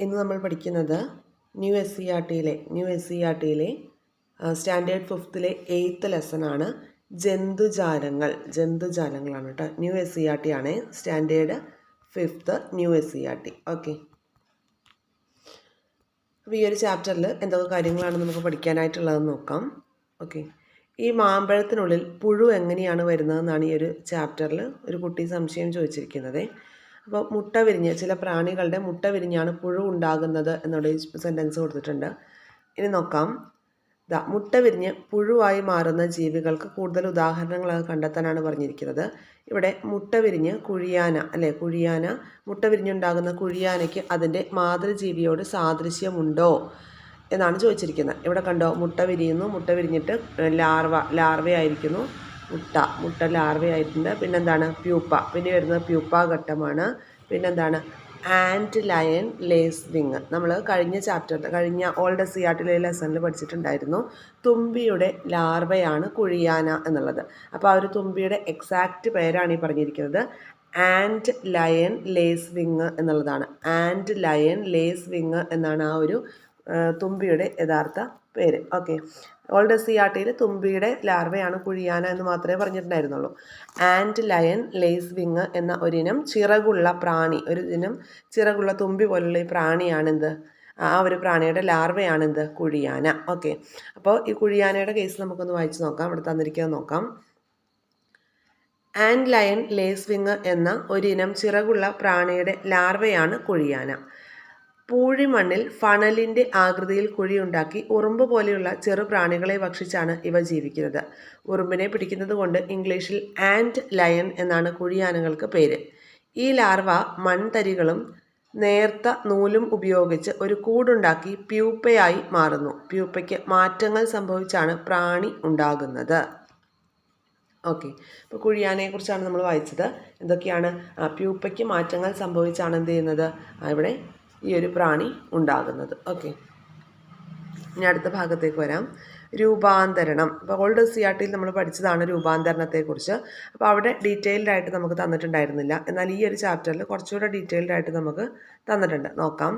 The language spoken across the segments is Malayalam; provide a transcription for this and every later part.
ഇന്ന് നമ്മൾ പഠിക്കുന്നത് ന്യൂ എസ് സി ആർ ടിയിലെ സ്റ്റാൻഡേർഡ് 5ലെ 8th ലെസണാണ്. ജന്തുജാലങ്ങളാണ് കേട്ടോ. New S C R T ആണ്, standard 5th new S C R T. Okay, അപ്പോൾ ഈ ഒരു ചാപ്റ്ററിൽ എന്തൊക്കെ കാര്യങ്ങളാണ് നമുക്ക് പഠിക്കാനായിട്ടുള്ളതെന്ന് നോക്കാം. ഓക്കെ, ഈ മാമ്പഴത്തിനുള്ളിൽ പുഴു എങ്ങനെയാണ് വരുന്നതെന്നാണ് ഈ ഒരു ചാപ്റ്ററിൽ ഒരു കുട്ടി സംശയം ചോദിച്ചിരിക്കുന്നത്. അപ്പോൾ മുട്ട വിരിഞ്ഞ് ചില പ്രാണികളുടെ മുട്ട വിരിഞ്ഞാണ് പുഴു ഉണ്ടാകുന്നത് എന്നുള്ള സെൻറ്റൻസ് കൊടുത്തിട്ടുണ്ട്. ഇനി നോക്കാം. മുട്ട വിരിഞ്ഞ് പുഴുവായി മാറുന്ന ജീവികൾക്ക് കൂടുതൽ ഉദാഹരണങ്ങൾ കണ്ടെത്താനാണ് പറഞ്ഞിരിക്കുന്നത്. ഇവിടെ മുട്ട വിരിഞ്ഞ് കുഴിയാന അല്ലേ, കുഴിയാന മുട്ട വിരിഞ്ഞുണ്ടാകുന്ന കുഴിയാനയ്ക്ക് അതിൻ്റെ മാതൃജീവിയോട് സാദൃശ്യമുണ്ടോ എന്നാണ് ചോദിച്ചിരിക്കുന്നത്. ഇവിടെ കണ്ടോ, മുട്ട വിരിയുന്നു, മുട്ട വിരിഞ്ഞിട്ട് ലാർവയായിരിക്കുന്നു, മുട്ട ലാർവയായിട്ടുണ്ട്. പിന്നെന്താണ്, പ്യൂപ്പ, പിന്നെ വരുന്നത് പ്യൂപ്പ ഘട്ടമാണ്. പിന്നെന്താണ്, ആൻഡ് ലയൺ ലേസ് വിങ്. നമ്മൾ കഴിഞ്ഞ ഓൾഡ് സി ആർ ടിയിലെ ലെസണിൽ പഠിച്ചിട്ടുണ്ടായിരുന്നു. തുമ്പിയുടെ ലാർവയാണ് കുഴിയാന എന്നുള്ളത്. അപ്പോൾ ആ ഒരു തുമ്പിയുടെ എക്സാക്റ്റ് പേരാണ് ഈ പറഞ്ഞിരിക്കുന്നത്. ആൻഡ് ലയൺ ലേസ് വിങ് എന്നുള്ളതാണ്. ആൻഡ് ലയൺ ലേസ് വിങ് എന്നാണ് ആ ഒരു തുമ്പിയുടെ യഥാർത്ഥ പേര്. ഓക്കെ, ഓൾഡ് സി ആർ ടിയിൽ തുമ്പിയുടെ ലാർവയാണ് കുഴിയാന എന്ന് മാത്രമേ പറഞ്ഞിട്ടുണ്ടായിരുന്നുള്ളൂ. ആൻഡ് ലയൺ ലേസ് വിങ് എന്ന ഒരിനം ചിറകുള്ള പ്രാണി, ചിറകുള്ള തുമ്പി പോലുള്ള ഈ പ്രാണിയാണെന്ത്, ആ ഒരു പ്രാണിയുടെ ലാർവയാണെന്ത്, കുഴിയാന. ഓക്കെ, അപ്പോൾ ഈ കുഴിയാനയുടെ കേസ് നമുക്കൊന്ന് വായിച്ച് നോക്കാം. ഇവിടെ തന്നിരിക്കുന്നത് നോക്കാം. ആൻഡ് ലയൺ ലേസ് വിങ് എന്ന ഒരിനം ചിറകുള്ള പ്രാണിയുടെ ലാർവയാണ് കുഴിയാന. പൂഴിമണ്ണിൽ ഫണലിൻ്റെ ആകൃതിയിൽ കുഴിയുണ്ടാക്കി ഉറുമ്പ് പോലെയുള്ള ചെറു പ്രാണികളെ ഭക്ഷിച്ചാണ് ഇവ ജീവിക്കുന്നത്. ഉറുമ്പിനെ പിടിക്കുന്നത് കൊണ്ട് ഇംഗ്ലീഷിൽ ആൻഡ് ലയൺ എന്നാണ് കുഴിയാനകൾക്ക് പേര്. ഈ ലാർവ മൺതരികളും നേർത്ത നൂലും ഉപയോഗിച്ച് ഒരു കൂടുണ്ടാക്കി പ്യൂപ്പയായി മാറുന്നു. പ്യൂപ്പയ്ക്ക് മാറ്റങ്ങൾ സംഭവിച്ചാണ് പ്രാണി ഉണ്ടാകുന്നത്. ഓക്കെ, ഇപ്പോൾ കുഴിയാനയെക്കുറിച്ചാണ് നമ്മൾ വായിച്ചത്. എന്തൊക്കെയാണ്, പ്യൂപ്പയ്ക്ക് മാറ്റങ്ങൾ സംഭവിച്ചാണ് എന്ത് ചെയ്യുന്നത്, ഇവിടെ ഈ ഒരു പ്രാണി ഉണ്ടാകുന്നത്. ഓക്കെ, ഇനി അടുത്ത ഭാഗത്തേക്ക് വരാം. രൂപാന്തരണം. ഇപ്പോൾ ഓൾഡ് സി ആർ ടിയിൽ നമ്മൾ പഠിച്ചതാണ് രൂപാന്തരണത്തെക്കുറിച്ച്. അപ്പോൾ അവിടെ ഡീറ്റെയിൽഡ് ആയിട്ട് നമുക്ക് തന്നിട്ടുണ്ടായിരുന്നില്ല. എന്നാൽ ഈ ഒരു ചാപ്റ്ററിൽ കുറച്ചുകൂടെ ഡീറ്റെയിൽഡ് ആയിട്ട് നമുക്ക് തന്നിട്ടുണ്ട്. നോക്കാം.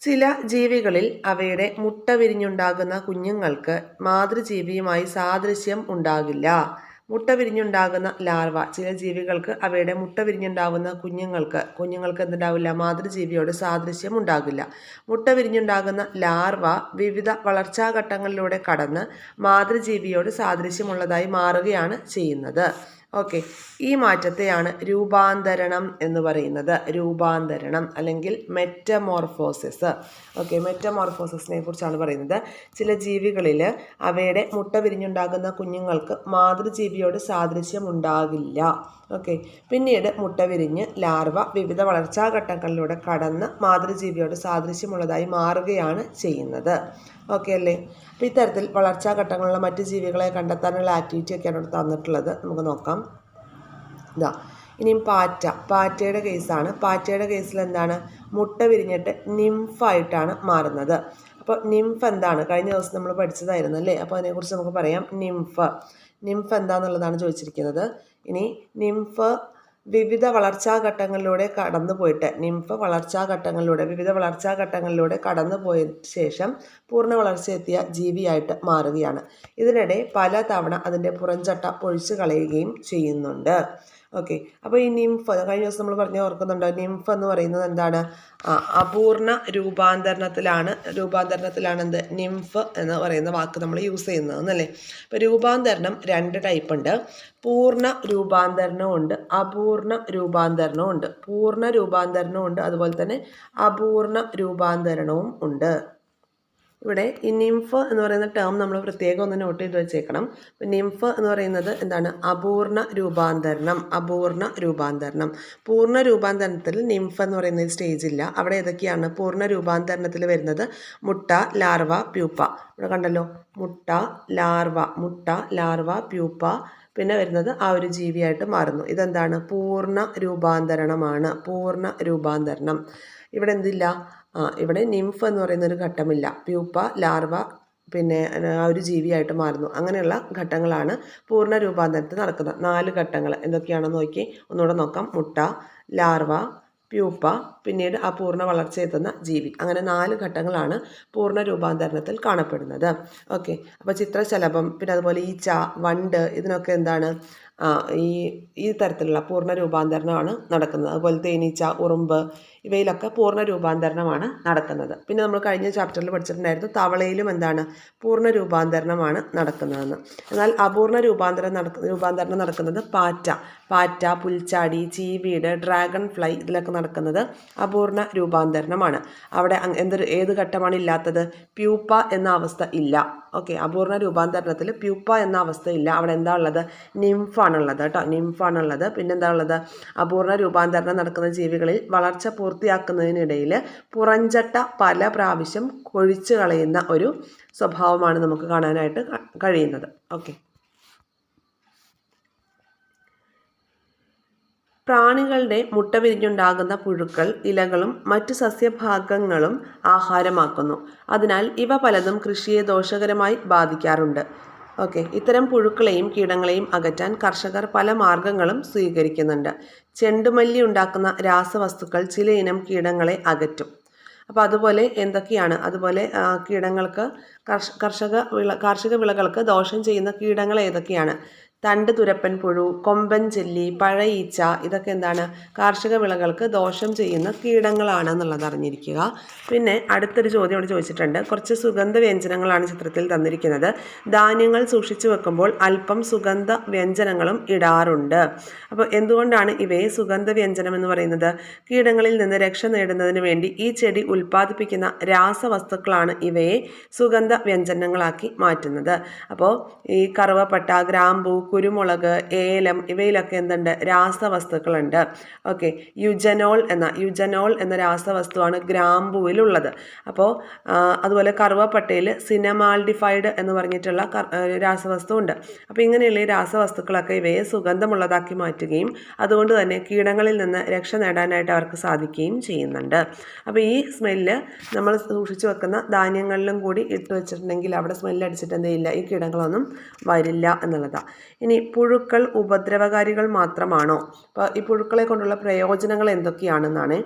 ചില ജീവികളിൽ അവയുടെ മുട്ട വിരിഞ്ഞുണ്ടാകുന്ന കുഞ്ഞുങ്ങൾക്ക് മാതൃജീവിയുമായി സാദൃശ്യം ഉണ്ടാകില്ല. മുട്ട വിരിഞ്ഞുണ്ടാകുന്ന ലാർവ, ചില ജീവികൾക്ക് അവയുടെ മുട്ട വിരിഞ്ഞുണ്ടാകുന്ന കുഞ്ഞുങ്ങൾക്ക് എന്തുണ്ടാവില്ല, മാതൃജീവിയോട് സാദൃശ്യം ഉണ്ടാകില്ല. മുട്ട വിരിഞ്ഞുണ്ടാകുന്ന ലാർവ വിവിധ വളർച്ചാഘട്ടങ്ങളിലൂടെ കടന്ന് മാതൃജീവിയോട് സാദൃശ്യമുള്ളതായി മാറുകയാണ് ചെയ്യുന്നത്. ഓക്കെ, ഈ മാറ്റത്തെയാണ് രൂപാന്തരണം എന്ന് പറയുന്നത്. രൂപാന്തരണം അല്ലെങ്കിൽ മെറ്റമോർഫോസിസ്. ഓക്കെ, മെറ്റമോർഫോസിസിനെ കുറിച്ചാണ് പറയുന്നത്. ചില ജീവികളിൽ അവയുടെ മുട്ട വിരിഞ്ഞുണ്ടാകുന്ന കുഞ്ഞുങ്ങൾക്ക് മാതൃജീവിയോട് സാദൃശ്യം ഉണ്ടാകില്ല. ഓക്കെ, പിന്നീട് മുട്ട വിരിഞ്ഞ് ലാർവ വിവിധ വളർച്ചാഘട്ടങ്ങളിലൂടെ കടന്ന് മാതൃജീവിയോട് സാദൃശ്യമുള്ളതായി മാറുകയാണ് ചെയ്യുന്നത്. ഓക്കെ അല്ലേ. അപ്പോൾ ഇത്തരത്തിൽ വളർച്ചാഘട്ടങ്ങളിലുള്ള മറ്റ് ജീവികളെ കണ്ടെത്താനുള്ള ആക്ടിവിറ്റി ഒക്കെയാണ് ഇവിടെ തന്നിട്ടുള്ളത്. നമുക്ക് നോക്കാം. ഇനിയും പാറ്റയുടെ കേസാണ്. പാറ്റയുടെ കേസിൽ എന്താണ്, മുട്ട വിരിഞ്ഞിട്ട് നിംഫായിട്ടാണ് മാറുന്നത്. അപ്പോൾ നിംഫ് എന്താണ്, കഴിഞ്ഞ ദിവസം നമ്മൾ പഠിച്ചതായിരുന്നു അല്ലേ. അപ്പോൾ അതിനെക്കുറിച്ച് നമുക്ക് പറയാം. നിംഫ് എന്താണെന്നുള്ളതാണ് ചോദിച്ചിരിക്കുന്നത്. ഇനി നിംഫ് വിവിധ വളർച്ചാഘട്ടങ്ങളിലൂടെ വിവിധ വളർച്ചാഘട്ടങ്ങളിലൂടെ കടന്നു പോയ ശേഷം പൂർണ്ണ വളർച്ചയെത്തിയ ജീവിയായിട്ട് മാറുകയാണ്. ഇതിനിടെ പല തവണ അതിൻ്റെ പുറംചട്ട പൊഴിച്ചു കളയുകയും ചെയ്യുന്നുണ്ട്. ഓക്കെ, അപ്പോൾ ഈ നിംഫ് കഴിഞ്ഞ ദിവസം നമ്മൾ ഓർക്കുന്നുണ്ടോ, നിംഫ് എന്ന് പറയുന്നത് എന്താണ്, അപൂർണ രൂപാന്തരണത്തിലാണ് എന്ത്, നിംഫ് എന്ന് പറയുന്ന വാക്ക് നമ്മൾ യൂസ് ചെയ്യുന്നതെന്നല്ലേ. ഇപ്പോൾ രൂപാന്തരണം 2 ടൈപ്പ് ഉണ്ട്. പൂർണ്ണ രൂപാന്തരണവും ഉണ്ട്, അപൂർണ രൂപാന്തരണവും ഉണ്ട്. പൂർണ്ണ രൂപാന്തരണവും ഉണ്ട്, അതുപോലെ തന്നെ അപൂർണ രൂപാന്തരണവും ഉണ്ട്. ഇവിടെ ഈ നിംഫ് എന്ന് പറയുന്ന ടേം നമ്മൾ പ്രത്യേകം ഒന്ന് നോട്ട് ചെയ്ത് വെച്ചേക്കണം. നിംഫ് എന്ന് പറയുന്നത് എന്താണ്, അപൂർണ രൂപാന്തരണം. പൂർണ്ണ രൂപാന്തരണത്തിൽ നിംഫ് എന്ന് പറയുന്ന സ്റ്റേജ് ഇല്ല. അവിടെ ഏതൊക്കെയാണ് പൂർണ്ണ രൂപാന്തരണത്തിൽ വരുന്നത്, മുട്ട, ലാർവ, പ്യൂപ്പ. ഇവിടെ കണ്ടല്ലോ, മുട്ട, ലാർവ, പ്യൂപ്പ, പിന്നെ വരുന്നത് ആ ഒരു ജീവിയായിട്ട് മാറുന്നു. ഇതെന്താണ്, പൂർണ്ണ രൂപാന്തരണമാണ്. ഇവിടെ എന്തില്ല, ഇവിടെ നിംഫ് എന്ന് പറയുന്നൊരു ഘട്ടമില്ല. പ്യൂപ്പ, ലാർവ, പിന്നെ ആ ഒരു ജീവിയായിട്ട് മാറുന്നു. അങ്ങനെയുള്ള ഘട്ടങ്ങളാണ് പൂർണ്ണ രൂപാന്തരത്തിൽ നടക്കുന്നത്. 4 ഘട്ടങ്ങൾ എന്തൊക്കെയാണെന്ന് ഒന്നുകൂടെ നോക്കാം. മുട്ട, ലാർവ, പ്യൂപ്പ, പിന്നീട് അപൂർണ്ണ വളർച്ചയെത്തുന്ന ജീവി. അങ്ങനെ 4 ഘട്ടങ്ങളാണ് പൂർണ്ണ രൂപാന്തരണത്തിൽ കാണപ്പെടുന്നത്. ഓക്കെ, അപ്പോൾ ചിത്രശലഭം, പിന്നെ അതുപോലെ ഈച്ച, വണ്ട്, ഇതിനൊക്കെ എന്താണ് ഈ തരത്തിലുള്ള പൂർണ്ണ രൂപാന്തരണമാണ് നടക്കുന്നത്. അതുപോലെ തേനീച്ച, ഉറുമ്പ്, ഇവയിലൊക്കെ പൂർണ്ണ രൂപാന്തരണമാണ് നടക്കുന്നത്. പിന്നെ നമ്മൾ കഴിഞ്ഞ ചാപ്റ്ററിൽ പഠിച്ചിട്ടുണ്ടായിരുന്നു തവളയിലും എന്താണ് പൂർണ്ണ രൂപാന്തരണമാണ് നടക്കുന്നതെന്ന്. എന്നാൽ അപൂർണ്ണ രൂപാന്തരണം നടക്കുന്നത് പാറ്റ, പുൽച്ചാടി, ചീവീട്, ഡ്രാഗൺ ഫ്ലൈ, ഇതിലൊക്കെ നടക്കുന്നത് അപൂർണ്ണ രൂപാന്തരണമാണ്. അവിടെ ഏത് ഘട്ടമാണ് ഇല്ലാത്തത്? പ്യൂപ്പ എന്ന അവസ്ഥ ഇല്ല. ഓക്കെ, അപൂർണ്ണ രൂപാന്തരണത്തിൽ പ്യൂപ്പ എന്ന അവസ്ഥ ഇല്ല. അവിടെ എന്താ ഉള്ളത്? നിംഫാണുള്ളത് കേട്ടോ, നിംഫാണുള്ളത്. പിന്നെന്താ ഉള്ളത്? അപൂർണ്ണ രൂപാന്തരണം നടക്കുന്ന ജീവികളിൽ വളർച്ച പൂർത്തിയാക്കുന്നതിനിടയിൽ പുറഞ്ചട്ട പല പ്രാവശ്യം കൊഴിച്ചു കളയുന്ന ഒരു സ്വഭാവമാണ് നമുക്ക് കാണാനായിട്ട് കഴിയുന്നത്. ഓക്കെ, പ്രാണികളുടെ മുട്ട വിരിഞ്ഞുണ്ടാകുന്ന പുഴുക്കൾ ഇലകളും മറ്റു സസ്യഭാഗങ്ങളും ആഹാരമാക്കുന്നു. അതിനാൽ ഇവ പലതും കൃഷിയെ ദോഷകരമായി ബാധിക്കാറുണ്ട്. ഓക്കെ, ഇത്തരം പുഴുക്കളെയും കീടങ്ങളെയും അകറ്റാൻ കർഷകർ പല മാർഗങ്ങളും സ്വീകരിക്കുന്നുണ്ട്. ചെണ്ടുമല്ലി ഉണ്ടാക്കുന്ന രാസവസ്തുക്കൾ ചിലയിനം കീടങ്ങളെ അകറ്റും. അപ്പോൾ അതുപോലെ എന്തൊക്കെയാണ്? അതുപോലെ കീടങ്ങൾക്ക് കാർഷിക വിളകൾക്ക് ദോഷം ചെയ്യുന്ന കീടങ്ങൾ ഏതൊക്കെയാണ്? തണ്ട് തുരപ്പൻ പുഴു, കൊമ്പൻ ചെല്ലി, പഴയീച്ച, ഇതൊക്കെ എന്താണ്? കാർഷിക വിളകൾക്ക് ദോഷം ചെയ്യുന്ന കീടങ്ങളാണെന്നുള്ളത് അറിഞ്ഞിരിക്കുക. പിന്നെ അടുത്തൊരു ചോദ്യം ഇവിടെ ചോദിച്ചിട്ടുണ്ട്. കുറച്ച് സുഗന്ധ വ്യഞ്ജനങ്ങളാണ് ചിത്രത്തിൽ തന്നിരിക്കുന്നത്. ധാന്യങ്ങൾ സൂക്ഷിച്ചു വെക്കുമ്പോൾ അല്പം സുഗന്ധ വ്യഞ്ജനങ്ങളും ഇടാറുണ്ട്. അപ്പോൾ എന്തുകൊണ്ടാണ് ഇവയെ സുഗന്ധ വ്യഞ്ജനം എന്ന് പറയുന്നത്? കീടങ്ങളിൽ നിന്ന് രക്ഷ നേടുന്നതിന് വേണ്ടി ഈ ചെടി ഉൽപ്പാദിപ്പിക്കുന്ന രാസവസ്തുക്കളാണ് ഇവയെ സുഗന്ധ വ്യഞ്ജനങ്ങളാക്കി മാറ്റുന്നത്. അപ്പോൾ ഈ കറുവപ്പട്ട, ഗ്രാമ്പൂ, കുരുമുളക്, ഏലം, ഇവയിലൊക്കെ എന്തുണ്ട്? രാസവസ്തുക്കളുണ്ട്. ഓക്കെ, യുജനോൾ എന്ന രാസവസ്തുവാണ് ഗ്രാമ്പൂവിലുള്ളത്. അപ്പോൾ അതുപോലെ കറുവപ്പട്ടയിൽ സിനമാൾഡിഫൈഡ് എന്ന് പറഞ്ഞിട്ടുള്ള രാസവസ്തു ഉണ്ട്. അപ്പോൾ ഇങ്ങനെയുള്ള ഈ രാസവസ്തുക്കളൊക്കെ ഇവയെ സുഗന്ധമുള്ളതാക്കി മാറ്റുകയും അതുകൊണ്ട് തന്നെ കീടങ്ങളിൽ നിന്ന് രക്ഷ നേടാനായിട്ട് അവർക്ക് സാധിക്കുകയും ചെയ്യുന്നുണ്ട്. അപ്പോൾ ഈ സ്മെല്ല് നമ്മൾ സൂക്ഷിച്ചു വെക്കുന്ന ധാന്യങ്ങളിലും കൂടി ഇട്ട് വെച്ചിട്ടുണ്ടെങ്കിൽ അവിടെ സ്മെല്ലടിച്ചിട്ട് എന്തെയില്ല, ഈ കീടങ്ങളൊന്നും വരില്ല എന്നുള്ളതാണ്. ഇനി പുഴുക്കൾ ഉപദ്രവകാരികൾ മാത്രമാണോ? അപ്പോൾ ഈ പുഴുക്കളെ കൊണ്ടുള്ള പ്രയോജനങ്ങൾ എന്തൊക്കെയാണെന്നാണ്.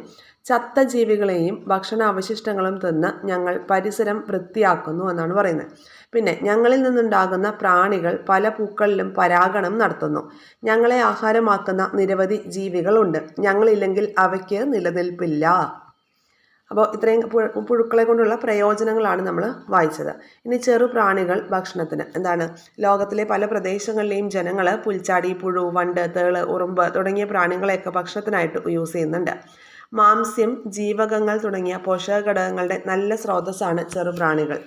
ചത്ത ജീവികളെയും ഭക്ഷണാവശിഷ്ടങ്ങളും തിന്ന് ഞങ്ങൾ പരിസരം വൃത്തിയാക്കുന്നു എന്നാണ് പറയുന്നത്. പിന്നെ ഞങ്ങളിൽ നിന്നുണ്ടാകുന്ന പ്രാണികൾ പല പൂക്കളിലും പരാഗണം നടത്തുന്നു. ഞങ്ങളെ ആഹാരമാക്കുന്ന നിരവധി ജീവികളുണ്ട്. ഞങ്ങളില്ലെങ്കിൽ അവയ്ക്ക് നിലനിൽപ്പില്ല. അപ്പോൾ ഇത്രയും പുഴുക്കളെ കൊണ്ടുള്ള പ്രയോജനങ്ങളാണ് നമ്മൾ വായിച്ചത്. ഇനി ചെറുപ്രാണികൾ ഭക്ഷണത്തിന് എന്താണ്? ലോകത്തിലെ പല പ്രദേശങ്ങളിലെയും ജനങ്ങൾ പുൽച്ചാടി, പുഴു, വണ്ട്, തേള്, ഉറുമ്പ് തുടങ്ങിയ പ്രാണികളെയൊക്കെ ഭക്ഷണത്തിനായിട്ട് യൂസ് ചെയ്യുന്നുണ്ട്. മാംസ്യം, ജീവകങ്ങൾ തുടങ്ങിയ പോഷക ഘടകങ്ങളുടെ നല്ല സ്രോതസ്സാണ് ചെറുപ്രാണികൾ.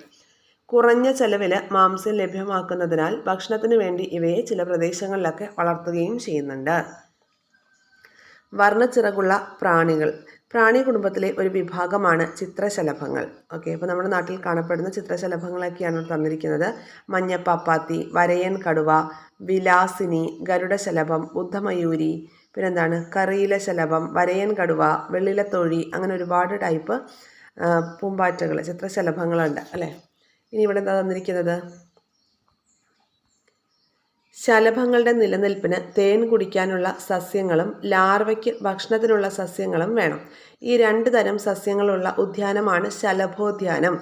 കുറഞ്ഞ ചെലവിൽ മാംസ്യം ലഭ്യമാക്കുന്നതിനാൽ ഭക്ഷണത്തിന് വേണ്ടി ഇവയെ ചില പ്രദേശങ്ങളിലൊക്കെ വളർത്തുകയും ചെയ്യുന്നുണ്ട്. വർണ്ണച്ചിറകുള്ള പ്രാണികൾ പ്രാണി കുടുംബത്തിലെ ഒരു വിഭാഗമാണ് ചിത്രശലഭങ്ങൾ. ഓക്കെ, അപ്പോൾ നമ്മുടെ നാട്ടിൽ കാണപ്പെടുന്ന ചിത്രശലഭങ്ങളൊക്കെയാണ് തന്നിരിക്കുന്നത്. മഞ്ഞപ്പാപ്പാത്തി, വരയൻ കടുവ, വിലാസിനി, ഗരുഡശലഭം, ബുദ്ധമയൂരി, പിന്നെന്താണ് കറിയില ശലഭം, വരയൻ കടുവ, വെള്ളിലത്തോഴി, അങ്ങനെ ഒരുപാട് ടൈപ്പ് പൂമ്പാറ്റകൾ, ചിത്രശലഭങ്ങളുണ്ട് അല്ലേ. ഇനി ഇവിടെ എന്താ തന്നിരിക്കുന്നത്? ശലഭങ്ങളുടെ നിലനിൽപ്പിന് തേൻ കുടിക്കാനുള്ള സസ്യങ്ങളും ലാർവയ്ക്ക് ഭക്ഷണത്തിനുള്ള സസ്യങ്ങളും വേണം. ഈ 2 തരം സസ്യങ്ങളുള്ള ഉദ്യാനമാണ് ശലഭോദ്യാനം.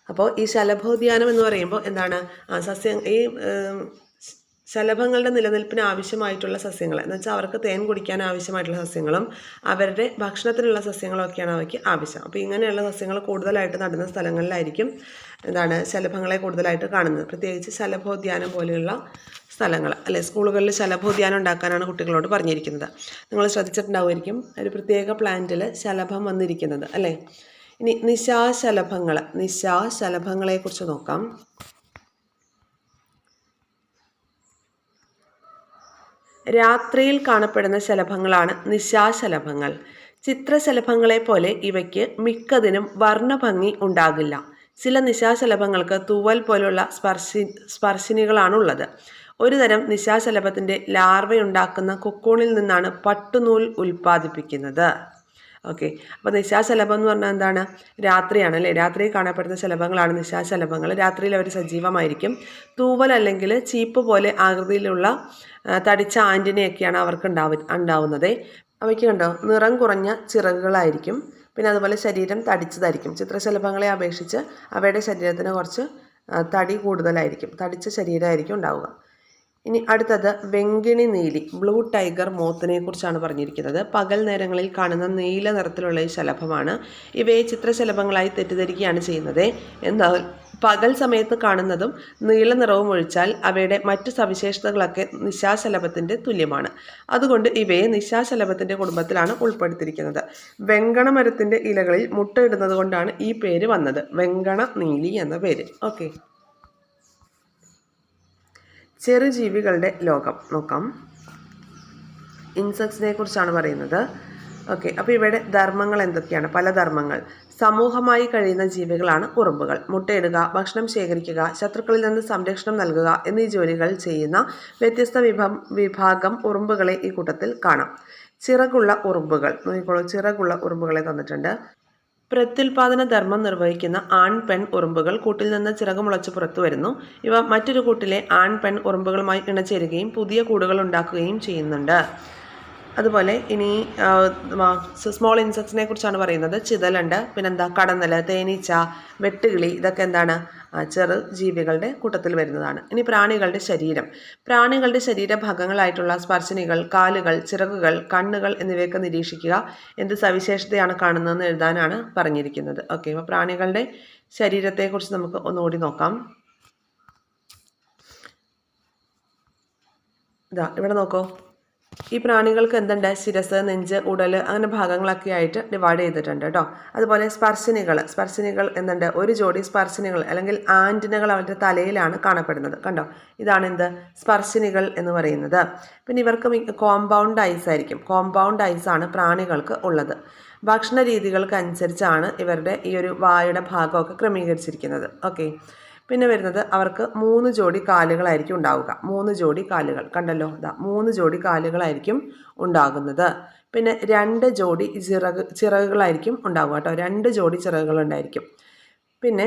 അപ്പോൾ ഈ ശലഭോദ്യാനം എന്ന് പറയുമ്പോൾ എന്താണ്? ശലഭങ്ങളുടെ നിലനിൽപ്പിന് ആവശ്യമായിട്ടുള്ള സസ്യങ്ങൾ എന്ന് വെച്ചാൽ അവർക്ക് തേൻ കുടിക്കാൻ ആവശ്യമായിട്ടുള്ള സസ്യങ്ങളും അവരുടെ ഭക്ഷണത്തിനുള്ള സസ്യങ്ങളും ഒക്കെയാണ് അവയ്ക്ക് ആവശ്യം. അപ്പോൾ ഇങ്ങനെയുള്ള സസ്യങ്ങൾ കൂടുതലായിട്ട് നടുന്ന സ്ഥലങ്ങളിലായിരിക്കും ശലഭങ്ങളെ കൂടുതലായിട്ട് കാണുന്നത്. പ്രത്യേകിച്ച് ശലഭോദ്യാനം പോലെയുള്ള സ്ഥലങ്ങൾ അല്ലെ. സ്കൂളുകളിൽ ശലഭോദ്യാനം ഉണ്ടാക്കാനാണ് കുട്ടികളോട് പറഞ്ഞിരിക്കുന്നത്. നിങ്ങൾ ശ്രദ്ധിച്ചിട്ടുണ്ടാവുമായിരിക്കും ഒരു പ്രത്യേക പ്ലാന്റിൽ ശലഭം വന്നിരിക്കുന്നത് അല്ലേ. ഇനി നിശാശലഭങ്ങളെക്കുറിച്ച് നോക്കാം. രാത്രിയിൽ കാണപ്പെടുന്ന ശലഭങ്ങളാണ് നിശാശലഭങ്ങൾ. ചിത്രശലഭങ്ങളെ പോലെ ഇവയ്ക്ക് മിക്കതിനും വർണ്ണഭംഗി ഉണ്ടാകില്ല. ചില നിശാശലഭങ്ങൾക്ക് തൂവൽ പോലുള്ള സ്പർശിനികളാണുള്ളത്. ഒരു തരം നിശാശലഭത്തിൻ്റെ ലാർവയുണ്ടാക്കുന്ന കൊക്കൂണിൽ നിന്നാണ് പട്ടുനൂൽ ഉൽപ്പാദിപ്പിക്കുന്നത്. ഓക്കെ, അപ്പോൾ നിശാശലഭം എന്ന് പറഞ്ഞാൽ എന്താണ്? രാത്രിയാണ് അല്ലേ, രാത്രിയിൽ കാണപ്പെടുന്ന ശലഭങ്ങളാണ് നിശാശലഭങ്ങൾ. രാത്രിയിൽ അവർ സജീവമായിരിക്കും. തൂവൽ അല്ലെങ്കിൽ ചീപ്പ് പോലെ ആകൃതിയിലുള്ള തടിച്ച ആൻറ്റിനയൊക്കെയാണ് അവർക്ക് ഉണ്ടാവുന്നത്. അവയ്ക്ക് കണ്ടോ നിറം കുറഞ്ഞ ചിറകുകളായിരിക്കും. പിന്നെ അതുപോലെ ശരീരം തടിച്ചതായിരിക്കും. ചിത്രശലഭങ്ങളെ അപേക്ഷിച്ച് അവയുടെ ശരീരത്തിന് കുറച്ച് തടി കൂടുതലായിരിക്കും, തടിച്ച ശരീരമായിരിക്കും ഉണ്ടാവുക. ഇനി അടുത്തത് വെങ്കിണി നീലി, ബ്ലൂ ടൈഗർ മോത്തിനെ കുറിച്ചാണ് പറഞ്ഞിരിക്കുന്നത്. പകൽ നേരങ്ങളിൽ കാണുന്ന നീല നിറത്തിലുള്ള ഈ ശലഭമാണ്. ഇവയെ ചിത്രശലഭങ്ങളായി തെറ്റിദ്ധരിക്കുകയാണ് ചെയ്യുന്നത്. എന്നാൽ പകൽ സമയത്ത് കാണുന്നതും നീല നിറവും ഒഴിച്ചാൽ അവയുടെ മറ്റു സവിശേഷതകളൊക്കെ നിശാശലഭത്തിൻ്റെ തുല്യമാണ്. അതുകൊണ്ട് ഇവയെ നിശാശലഭത്തിൻ്റെ കുടുംബത്തിലാണ് ഉൾപ്പെടുത്തിയിരിക്കുന്നത്. വെങ്കണ മരത്തിൻ്റെ ഇലകളിൽ മുട്ടയിടുന്നത് കൊണ്ടാണ് ഈ പേര് വന്നത്, വെങ്കണ നീലി എന്ന പേര്. ഓക്കെ, ചെറുജീവികളുടെ ലോകം നോക്കാം. ഇൻസെക്ട്സിനെ കുറിച്ചാണ് പറയുന്നത്. ഓക്കെ, അപ്പോൾ ഇവയുടെ ധർമ്മങ്ങൾ എന്തൊക്കെയാണ്? പല ധർമ്മങ്ങൾ. സമൂഹമായി കഴിയുന്ന ജീവികളാണ് ഉറുമ്പുകൾ. മുട്ടയിടുക, ഭക്ഷണം ശേഖരിക്കുക, ശത്രുക്കളിൽ നിന്ന് സംരക്ഷണം നൽകുക എന്നീ ജോലികൾ ചെയ്യുന്ന വ്യത്യസ്ത വിഭാഗം ഉറുമ്പുകളെ ഈ കൂട്ടത്തിൽ കാണാം. ചിറകുള്ള ഉറുമ്പുകൾ നോക്കിക്കോളൂ, ചിറകുള്ള ഉറുമ്പുകളെ തന്നിട്ടുണ്ട്. പ്രത്യുൽപാദന ധർമ്മം നിർവഹിക്കുന്ന ആൺ പെൺ ഉറുമ്പുകൾ കൂട്ടിൽ നിന്ന് ചിറക് മുളച്ച് പുറത്തു വരുന്നു. ഇവ മറ്റൊരു കൂട്ടിലെ ആൺ പെൺ ഉറുമ്പുകളുമായി ഇണചേരുകയും പുതിയ കൂടുകൾ ഉണ്ടാക്കുകയും ചെയ്യുന്നുണ്ട്. അതുപോലെ ഇനി സ്മോൾ ഇൻസെക്ട്സിനെ കുറിച്ചാണ് പറയുന്നത്. ചിതലുണ്ട്, പിന്നെന്താ കടന്നൽ, തേനീച്ച, വെട്ടുകിളി, ഇതൊക്കെ എന്താണ്? ചെറു ജീവികളുടെ കൂട്ടത്തിൽ വരുന്നതാണ്. ഇനി പ്രാണികളുടെ ശരീരം. പ്രാണികളുടെ ശരീരഭാഗങ്ങളായിട്ടുള്ള സ്പർശിനികൾ, കാലുകൾ, ചിറകുകൾ, കണ്ണുകൾ എന്നിവയൊക്കെ നിരീക്ഷിക്കുക. എന്ത് സവിശേഷതയാണ് കാണുന്നതെന്ന് എഴുതാനാണ് പറഞ്ഞിരിക്കുന്നത്. ഓക്കെ, അപ്പോൾ പ്രാണികളുടെ ശരീരത്തെക്കുറിച്ച് നമുക്ക് ഒന്നുകൂടി നോക്കാം. ഇവിടെ നോക്കൂ, ഈ പ്രാണികൾക്ക് എന്തുണ്ട്? ശിരസ്, നെഞ്ച്, ഉടൽ അങ്ങനെ ഭാഗങ്ങളൊക്കെ ആയിട്ട് ഡിവൈഡ് ചെയ്തിട്ടുണ്ട് കേട്ടോ. അതുപോലെ സ്പർശിനികൾ എന്തുണ്ട്? ഒരു ജോഡി സ്പർശിനികൾ അല്ലെങ്കിൽ ആൻറ്റിനകൾ അവരുടെ തലയിലാണ് കാണപ്പെടുന്നത്. കണ്ടോ, ഇതാണ് എന്ത്? സ്പർശിനികൾ എന്ന് പറയുന്നത്. പിന്നെ ഇവർക്ക് കോമ്പൗണ്ട് ഐസ് ആയിരിക്കും. കോമ്പൗണ്ട് ഐസാണ് പ്രാണികൾക്ക് ഉള്ളത്. ഭക്ഷണ രീതികൾക്ക് അനുസരിച്ചാണ് ഇവരുടെ ഈ ഒരു വായുടെ ഭാഗമൊക്കെ ക്രമീകരിച്ചിരിക്കുന്നത്. ഓക്കെ, പിന്നെ വരുന്നത് അവർക്ക് 3 ജോഡി കാലുകളായിരിക്കും ഉണ്ടാവുക. 3 ജോഡി കാലുകൾ കണ്ടല്ലോ, 3 ജോഡി കാലുകളായിരിക്കും ഉണ്ടാകുന്നത്. പിന്നെ 2 ജോഡി ചിറകുകളായിരിക്കും ഉണ്ടാവുക കേട്ടോ. 2 ജോഡി ചിറകുകൾ ഉണ്ടായിരിക്കും. പിന്നെ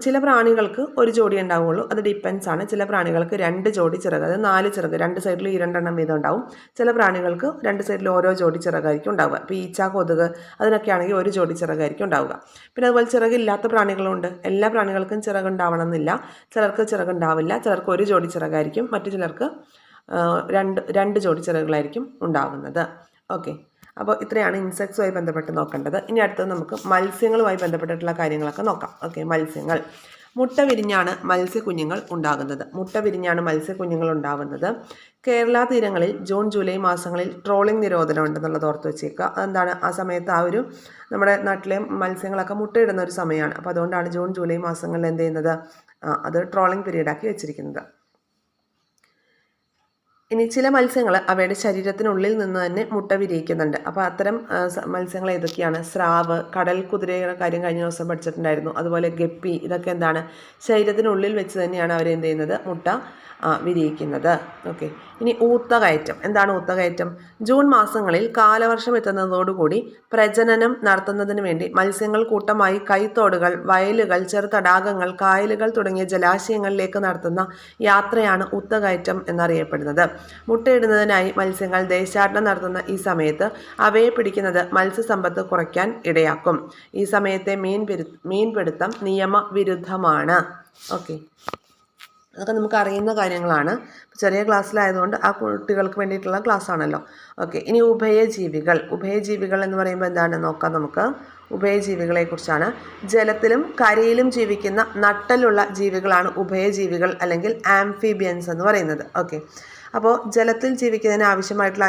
ചില പ്രാണികൾക്ക് 1 ജോഡി ഉണ്ടാവുകയുള്ളൂ, അത് ഡിപ്പെൻസ് ആണ്. ചില പ്രാണികൾക്ക് 2 ജോഡി ചിറക്, അതായത് 4 ചിറക്, 2 സൈഡിൽ 2 വീതം ഉണ്ടാവും. ചില പ്രാണികൾക്ക് 2 സൈഡിൽ ഓരോ ജോഡി ചിറകായിരിക്കും ഉണ്ടാവുക. ഇപ്പോൾ ഈച്ച, കൊതുക് അതിനൊക്കെ ആണെങ്കിൽ 1 ജോഡി ചിറകായിരിക്കും ഉണ്ടാവുക. പിന്നെ അതുപോലെ ചിറകില്ലാത്ത പ്രാണികളുണ്ട്. എല്ലാ പ്രാണികൾക്കും ചിറകുണ്ടാവണം എന്നില്ല. ചിലർക്ക് ചിറകുണ്ടാവില്ല, ചിലർക്ക് 1 ജോഡി ചിറകായിരിക്കും, മറ്റു ചിലർക്ക് 2 ജോഡി ചിറകുകളായിരിക്കും ഉണ്ടാകുന്നത്. ഓക്കെ, അപ്പോൾ ഇത്രയാണ് ഇൻസെക്ട്സുമായി ബന്ധപ്പെട്ട് നോക്കേണ്ടത്. ഇനി അടുത്തത് നമുക്ക് മത്സ്യങ്ങളുമായി ബന്ധപ്പെട്ടിട്ടുള്ള കാര്യങ്ങളൊക്കെ നോക്കാം. ഓക്കെ, മത്സ്യങ്ങൾ. മുട്ട വിരിഞ്ഞാണ് മത്സ്യക്കുഞ്ഞുങ്ങൾ ഉണ്ടാകുന്നത്. കേരള തീരങ്ങളിൽ ജൂൺ ജൂലൈ മാസങ്ങളിൽ ട്രോളിംഗ് നിരോധനം ഉണ്ടെന്നുള്ളത് ഓർത്ത് വെച്ചേക്കുക. അതെന്താണ്? ആ സമയത്ത് നമ്മുടെ നാട്ടിലെ മത്സ്യങ്ങളൊക്കെ മുട്ടയിടുന്ന ഒരു സമയമാണ്. അപ്പോൾ അതുകൊണ്ടാണ് ജൂൺ ജൂലൈ മാസങ്ങളിൽ എന്ത് ചെയ്യുന്നത്? അത് ട്രോളിംഗ് പീരീഡാക്കി വെച്ചിരിക്കുന്നത്. ഇനി ചില മത്സ്യങ്ങൾ അവയുടെ ശരീരത്തിനുള്ളിൽ നിന്ന് തന്നെ മുട്ട വിരിയിക്കുന്നുണ്ട്. അപ്പോൾ അത്തരം മത്സ്യങ്ങൾ ഏതൊക്കെയാണ്? സ്രാവ്, കടൽ കുതിരയുടെ കാര്യം കഴിഞ്ഞ ദിവസം പഠിച്ചിട്ടുണ്ടായിരുന്നു. അതുപോലെ ഗപ്പി, ഇതൊക്കെ എന്താണ്? ശരീരത്തിനുള്ളിൽ വെച്ച് തന്നെയാണ് അവരെന്ത് ചെയ്യുന്നത്? മുട്ട വിരിയിക്കുന്നത്. ഓക്കെ, ഇനി ഊത്തകയറ്റം. എന്താണ് ഊത്തകയറ്റം? ജൂൺ മാസങ്ങളിൽ കാലവർഷം എത്തുന്നതോടുകൂടി പ്രജനനം നടത്തുന്നതിന് വേണ്ടി മത്സ്യങ്ങൾ കൂട്ടമായി കൈത്തോടുകൾ, വയലുകൾ, ചെറുതടാകങ്ങൾ, കായലുകൾ തുടങ്ങിയ ജലാശയങ്ങളിലേക്ക് നടത്തുന്ന യാത്രയാണ് ഊത്തകയറ്റം എന്നറിയപ്പെടുന്നത്. മുട്ടയിടുന്നതിനായി മത്സ്യങ്ങൾ ദേശാടനം നടത്തുന്ന ഈ സമയത്ത് അവയെ പിടിക്കുന്നത് മത്സ്യസമ്പത്ത് കുറയ്ക്കാൻ ഇടയാക്കും. ഈ സമയത്തെ മീൻപിടുത്തം നിയമവിരുദ്ധമാണ്. ഓക്കെ, അതൊക്കെ നമുക്ക് അറിയുന്ന കാര്യങ്ങളാണ്. ചെറിയ ക്ലാസ്സിലായതുകൊണ്ട് ആ കുട്ടികൾക്ക് വേണ്ടിയിട്ടുള്ള ക്ലാസ് ആണല്ലോ. ഓക്കെ, ഇനി ഉഭയജീവികൾ എന്ന് പറയുമ്പോൾ എന്താണ് നോക്കാം നമുക്ക്. ഉഭയജീവികളെക്കുറിച്ചാണ്. ജലത്തിലും കരയിലും ജീവിക്കുന്ന നട്ടലുള്ള ജീവികളാണ് ഉഭയജീവികൾ അല്ലെങ്കിൽ ആംഫീബിയൻസ് എന്ന് പറയുന്നത്. ഓക്കെ, അപ്പോൾ ജലത്തിൽ ജീവിക്കുന്നതിന് ആവശ്യമായിട്ടുള്ള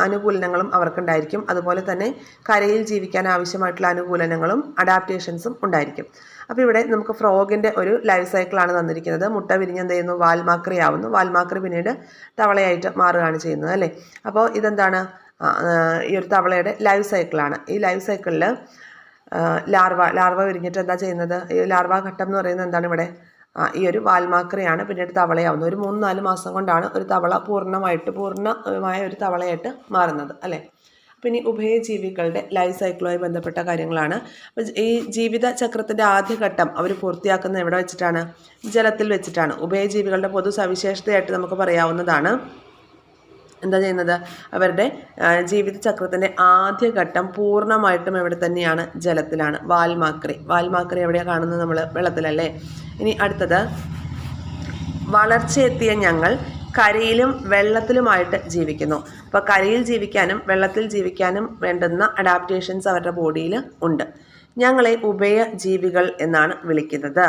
അനുകൂലനങ്ങളും അവർക്കുണ്ടായിരിക്കും. അതുപോലെ തന്നെ കരയിൽ ജീവിക്കാൻ ആവശ്യമായിട്ടുള്ള അനുകൂലനങ്ങളും അഡാപ്റ്റേഷൻസും ഉണ്ടായിരിക്കും. അപ്പോൾ ഇവിടെ നമുക്ക് ഫ്രോഗിൻ്റെ ഒരു ലൈഫ് സൈക്കിളാണ് തന്നിരിക്കുന്നത്. മുട്ട വിരിഞ്ഞ് എന്ത് ചെയ്യുന്നു? വാൽമാക്രി ആവുന്നു. വാൽമാക്രി പിന്നീട് തവളയായിട്ട് മാറുകയാണ് ചെയ്യുന്നത് അല്ലേ. അപ്പോൾ ഇതെന്താണ്? ഈ ഒരു തവളയുടെ ലൈഫ് സൈക്കിളാണ്. ഈ ലൈഫ് സൈക്കിളിൽ ലാർവ വിരിഞ്ഞിട്ട് എന്താ ചെയ്യുന്നത്? ഈ ലാർവ ഘട്ടം എന്ന് പറയുന്നത് എന്താണ്? ഇവിടെ ഈ ഒരു വാൽമാക്രിയാണ് പിന്നീട് തവളയാവുന്നത്. ഒരു 3-4 മാസം കൊണ്ടാണ് ഒരു തവള പൂർണ്ണമായ ഒരു തവളയായിട്ട് മാറുന്നത് അല്ലേ. പിന്നെ ഉഭയജീവികളുടെ ലൈഫ് സൈക്കിളുമായി ബന്ധപ്പെട്ട കാര്യങ്ങളാണ്. ഈ ജീവിത ചക്രത്തിൻ്റെ ആദ്യഘട്ടം അവർ പൂർത്തിയാക്കുന്നത് എവിടെ വെച്ചിട്ടാണ്? ജലത്തിൽ വെച്ചിട്ടാണ്. ഉഭയജീവികളുടെ പൊതു സവിശേഷതയായിട്ട് നമുക്ക് പറയാവുന്നതാണ്. എന്താ ചെയ്യുന്നത്? അവരുടെ ജീവിതചക്രത്തിൻ്റെ ആദ്യഘട്ടം പൂർണ്ണമായിട്ടും എവിടെ തന്നെയാണ്? ജലത്തിലാണ്. വാൽമാക്രി എവിടെയാണ് കാണുന്നത്? നമ്മൾ വെള്ളത്തിലല്ലേ. ഇനി അടുത്തത്, വളർച്ചയെത്തിയ ഞങ്ങൾ കരയിലും വെള്ളത്തിലുമായിട്ട് ജീവിക്കുന്നു. അപ്പോൾ കരയിൽ ജീവിക്കാനും വെള്ളത്തിൽ ജീവിക്കാനും വേണ്ടുന്ന അഡാപ്റ്റേഷൻസ് അവരുടെ ബോഡിയിൽ ഉണ്ട്. ഞങ്ങളെ ഉഭയജീവികൾ എന്നാണ് വിളിക്കുന്നത്.